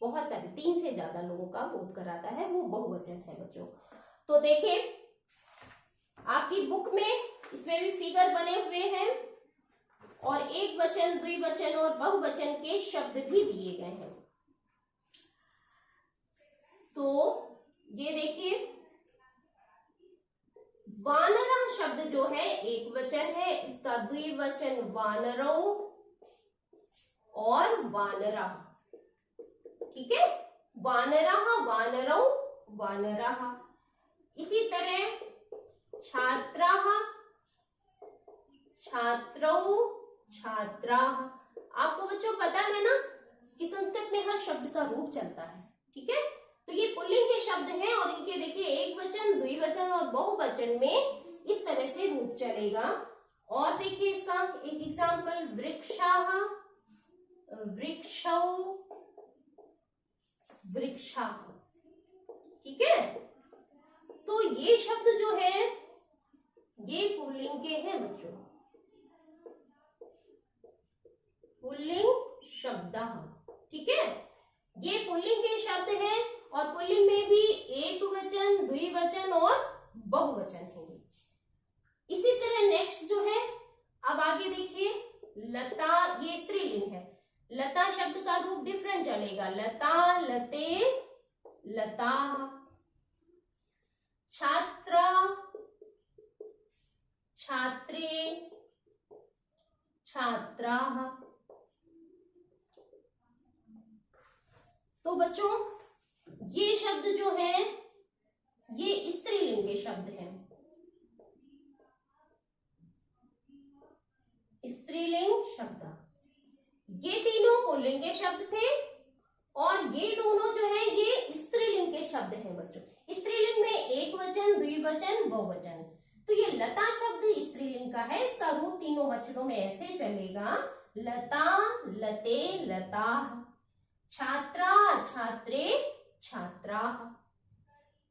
बहुत सारे 3 से ज्यादा लोगों का बोध कराता है, वो बहुवचन है बच्चों। तो देखिए आपकी बुक में इसमें भी फिगर बने हुए हैं, और एक वचन, द्विवचन और बहुवचन के शब्द भी दिए गए हैं। तो ये देखिए, वानरा शब्द जो है एक वचन है, इसका द्विवचन वानरो और वानरा। ठीक है, वानरा, वानरो, वानरा। इसी तरह छात्रा, छात्रो, छात्रा। आपको बच्चों पता है ना कि संस्कृत में हर शब्द का रूप चलता है। ठीक है, तो ये पुल्लिंग के शब्द हैं, और इनके देखिए एक वचन, द्विवचन और बहुवचन में इस तरह से रूप चलेगा। और देखिए इसका एक एग्जाम्पल, वृक्षाः, वृक्षौ, वृक्षा। ठीक है, तो ये शब्द जो है ये पुल्लिंग के हैं बच्चों, पुल्लिंग शब्द। ठीक है, ये पुल्लिंग के शब्द हैं, और पुल्लिंग में भी एक वचन, द्विवचन और बहुवचन है। इसी तरह नेक्स्ट जो है, अब आगे देखिए, लता, ये स्त्रीलिंग है। लता शब्द का रूप डिफरेंट चलेगा, लता, लते, लता। छात्रा, छात्रे, छात्रा। तो बच्चों ये शब्द जो है ये स्त्रीलिंग के शब्द हैं, स्त्रीलिंग शब्द। ये तीनों पुल्लिंग के शब्द थे, और ये दोनों जो है ये स्त्रीलिंग के शब्द हैं बच्चों। स्त्रीलिंग में एक वचन, द्विवचन, बहुवचन। तो ये लता शब्द स्त्रीलिंग का है, इसका रूप तीनों वचनों में ऐसे चलेगा, लता, लते, लता। छात्रा, छात्रे, छात्रा।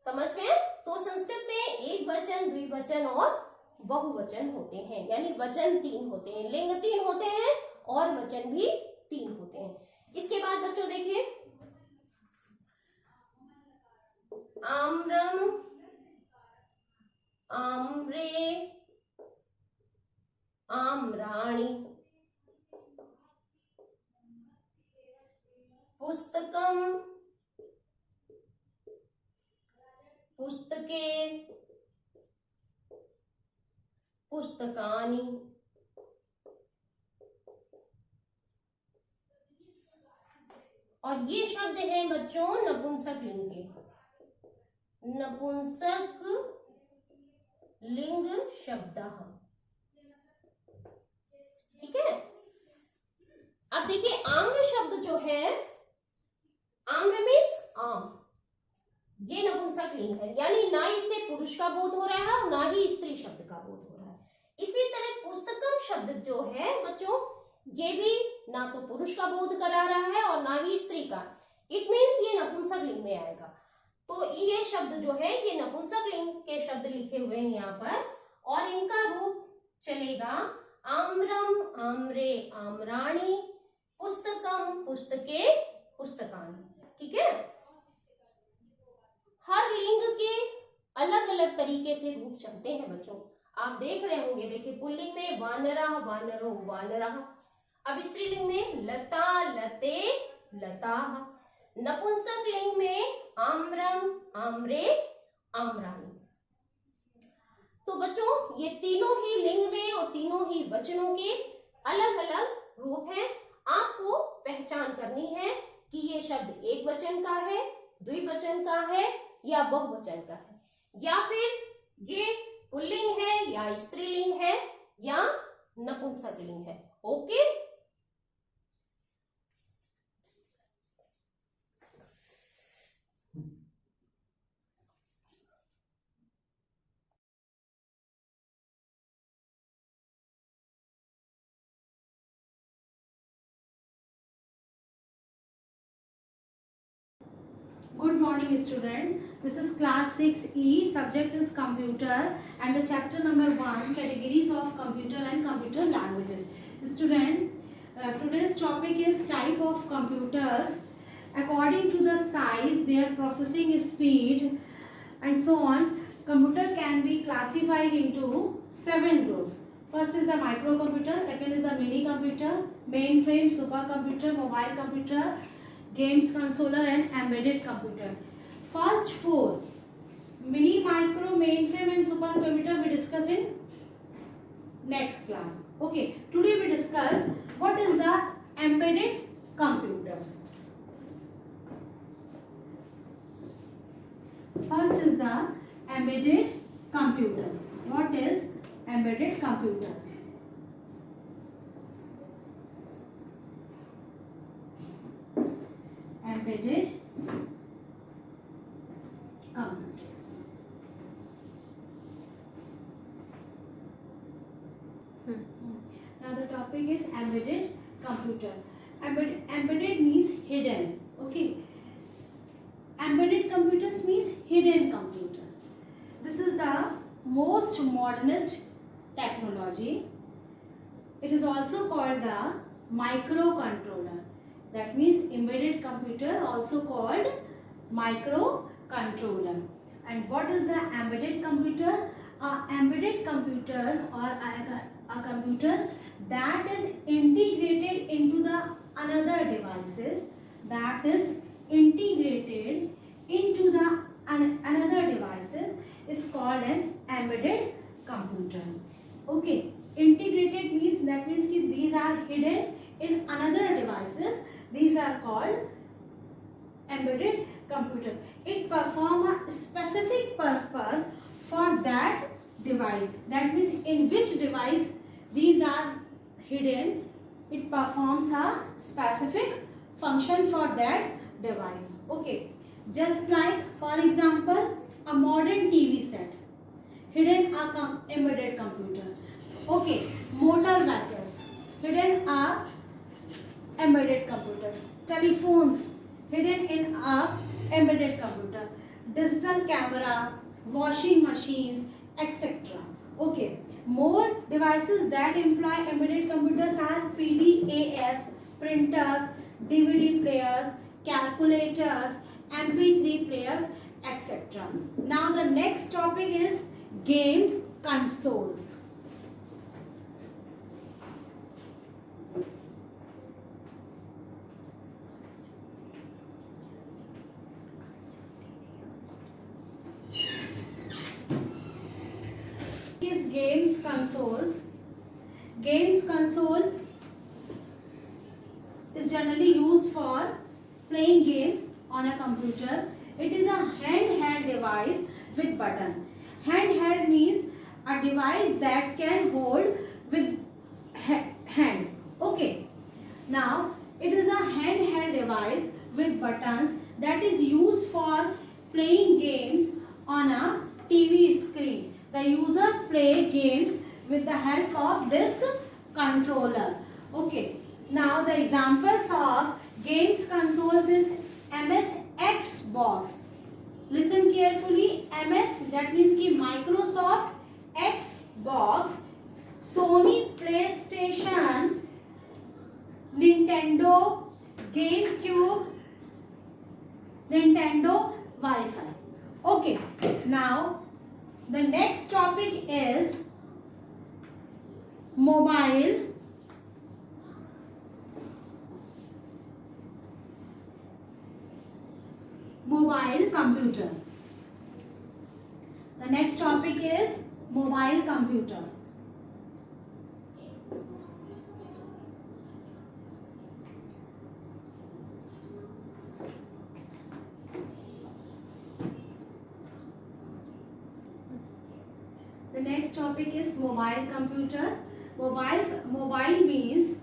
समझ में? तो संस्कृत में एक वचन, द्विवचन और बहुवचन होते हैं, यानी वचन 3 होते हैं, लिंग 3 होते हैं और वचन भी 3 होते हैं। इसके बाद बच्चों देखिए, आम्रम, आम्रे, आम्राणि। पुस्तकम, पुस्तके, पुस्तकानि। और ये शब्द हैं बच्चों नपुंसक लिंग के, नपुंसक लिंग शब्द। ठीक है, अब देखिए आम्र शब्द जो है, आम्र मीन्स आम, ये नपुंसक लिंग है, यानी ना इससे पुरुष का बोध हो रहा है और ना ही स्त्री शब्द का बोध हो रहा है। इसी तरह पुस्तकम शब्द जो है बच्चों, ये भी ना तो पुरुष का बोध करा रहा है और ना ही स्त्री का, इट मीन्स ये नपुंसक लिंग में आएगा। तो ये शब्द जो है ये नपुंसक लिंग के शब्द लिखे हुए हैं यहाँ पर, और इनका रूप चलेगा आम्रम, आम्रे, आम्राणि, पुस्तकम, पुस्तके, पुस्तकानि। ठीक है, हर लिंग के अलग अलग तरीके से रूप चलते हैं बच्चों। आप देख रहे होंगे, देखिए पुल्लिंग में वानरा, वानरो, वानरा। अब स्त्रीलिंग में लता, लते, लता। नपुंसक लिंग में आम्रम, आम्रे, आम्राणि। तो बच्चों ये तीनों ही लिंग में और तीनों ही वचनों के अलग अलग रूप हैं। आपको पहचान करनी है कि ये शब्द एक वचन का है, द्विवचन का है या बहुवचन का है, या फिर ये पुल्लिंग है या स्त्रीलिंग है या नपुंसकलिंग है। Okay, Good morning student. This is class 6E, subject is computer and the chapter number 1, categories of computer and computer languages. Student, today's topic is type of computers according to the size, their processing speed and so on. Computer can be classified into 7 groups. First is the microcomputer, second is the mini computer, mainframe, supercomputer, mobile computer, games controller and embedded computer. First 4, mini, micro, mainframe and supercomputer we discuss in next class. Okay, today we discuss what is the embedded computers. First is the embedded computer. What is embedded computers? Embedded computers. Now the topic is embedded computer. Embedded means hidden. Okay. Embedded computers means hidden computers. This is the most modernist technology. It is also called the microcontroller. That means embedded computer, also called microcontroller. And what is the embedded computer? Embedded computers are a computer that is integrated into the another devices, that is integrated into the another devices is called an embedded computer. Okay, integrated means, that means ki these are hidden in another devices. These are called embedded computers. It perform a specific purpose for that device. That means in which device these are hidden, it performs a specific function for that device. Okay, just like for example a modern TV set, hidden a embedded computer. Okay, motor vehicles, hidden a embedded computers. Telephones, hidden in a embedded computer. Digital camera, washing machines, etc. Okay, more devices that employ embedded computers are PDAs, printers, DVD players, calculators, MP3 players, etc. Now the next topic is game consoles. Is games consoles. Games console is generally used for playing games on a computer. It is a handheld device with button. Handheld means a device that can hold with hand. Okay. Now it is a handheld device with buttons that is used for playing games on a TV screen. The user play games with the help of this controller. Okay. Now the examples of games consoles is MS Xbox. Listen carefully. MS, that means ki Microsoft Xbox, Sony PlayStation, Nintendo GameCube, Nintendo Wi-Fi. Okay. Now the next topic is mobile computer. The next topic is mobile computer. The next topic is mobile computer. Mobile means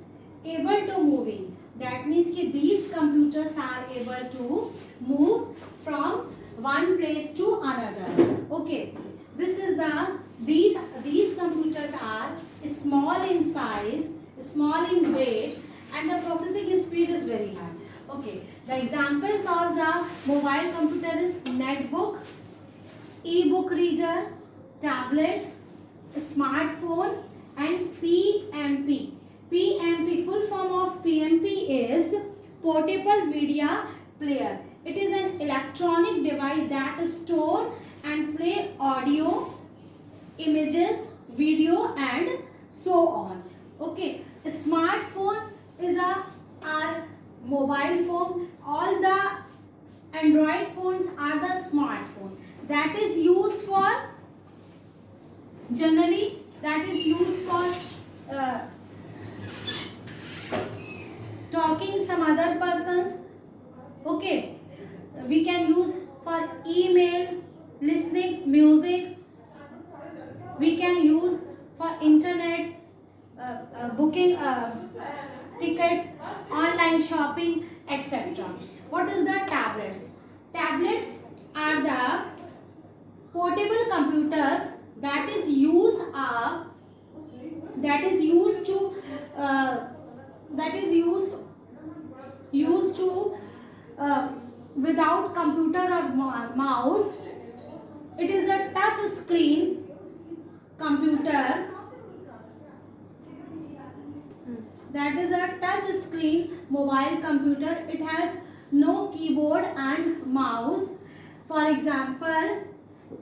able to moving. That means कि these computers are able to move from one place to another. Okay, this is these computers are small in size, small in weight, and the processing speed is very high. Okay, the examples of the mobile computer is netbook, e-book reader, tablets, smartphone, and PMP. PMP, full form of PMP is portable media player. It is an electronic device that store and play audio, images, video, and so on. Okay, a smartphone is our mobile phone. All the Android phones are the smartphone. That is used for generally talking some other persons. Okay, we can use for email, listening music. We can use for internet, booking tickets, online shopping, etc. What is the tablets? Tablets are the portable computers that is used without computer or mouse. It is a touch screen computer. That is a touch screen mobile computer. It has no keyboard and mouse. For example,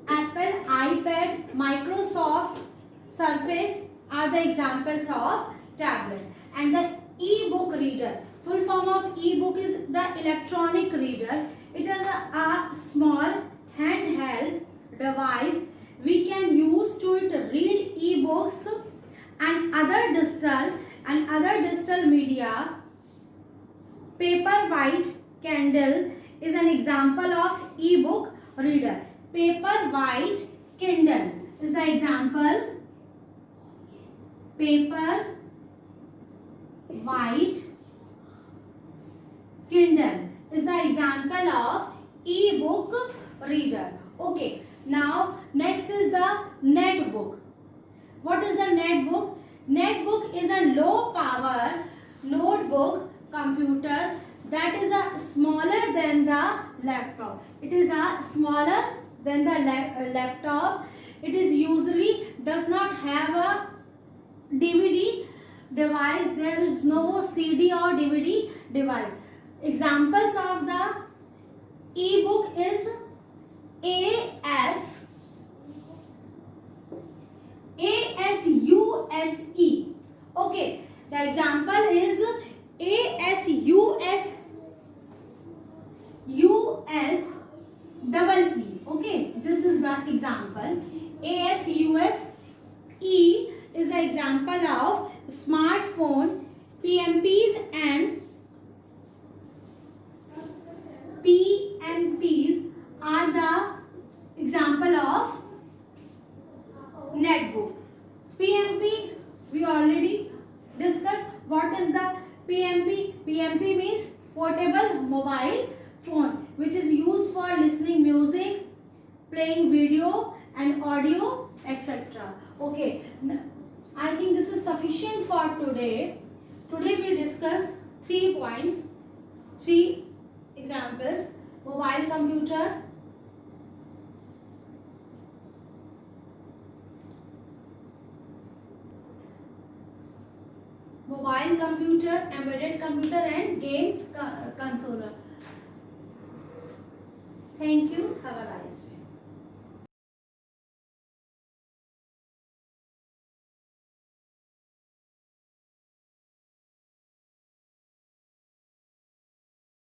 Apple, iPad, Microsoft Surface are the examples of tablet. And the e-book reader, full form of e-book is the electronic reader. It is a small handheld device we can use to read e-books and other digital media. Paperwhite Kindle is an example of e-book reader. Paperwhite Kindle is the example. Paperwhite Kindle is the example of e-book reader. Okay, now next is the netbook. What is the netbook? Netbook is a low power notebook computer that is smaller than the laptop. It is smaller than the laptop. It is usually does not have a DVD device. There is no CD or DVD device. Examples of the e-book is ASUSE. Okay, the example is ASUSE. Okay, this is the example. ASUSE is the example of smartphone. PMPs are the example of netbook. PMP we already discussed. What is the PMP? PMP means portable mobile phone, which is used for listening music, playing video and audio, etc. Okay, I think this is sufficient for today. Today we discuss 3 points, 3 examples. Mobile computer, embedded computer, and games console. Thank you. Have a nice day.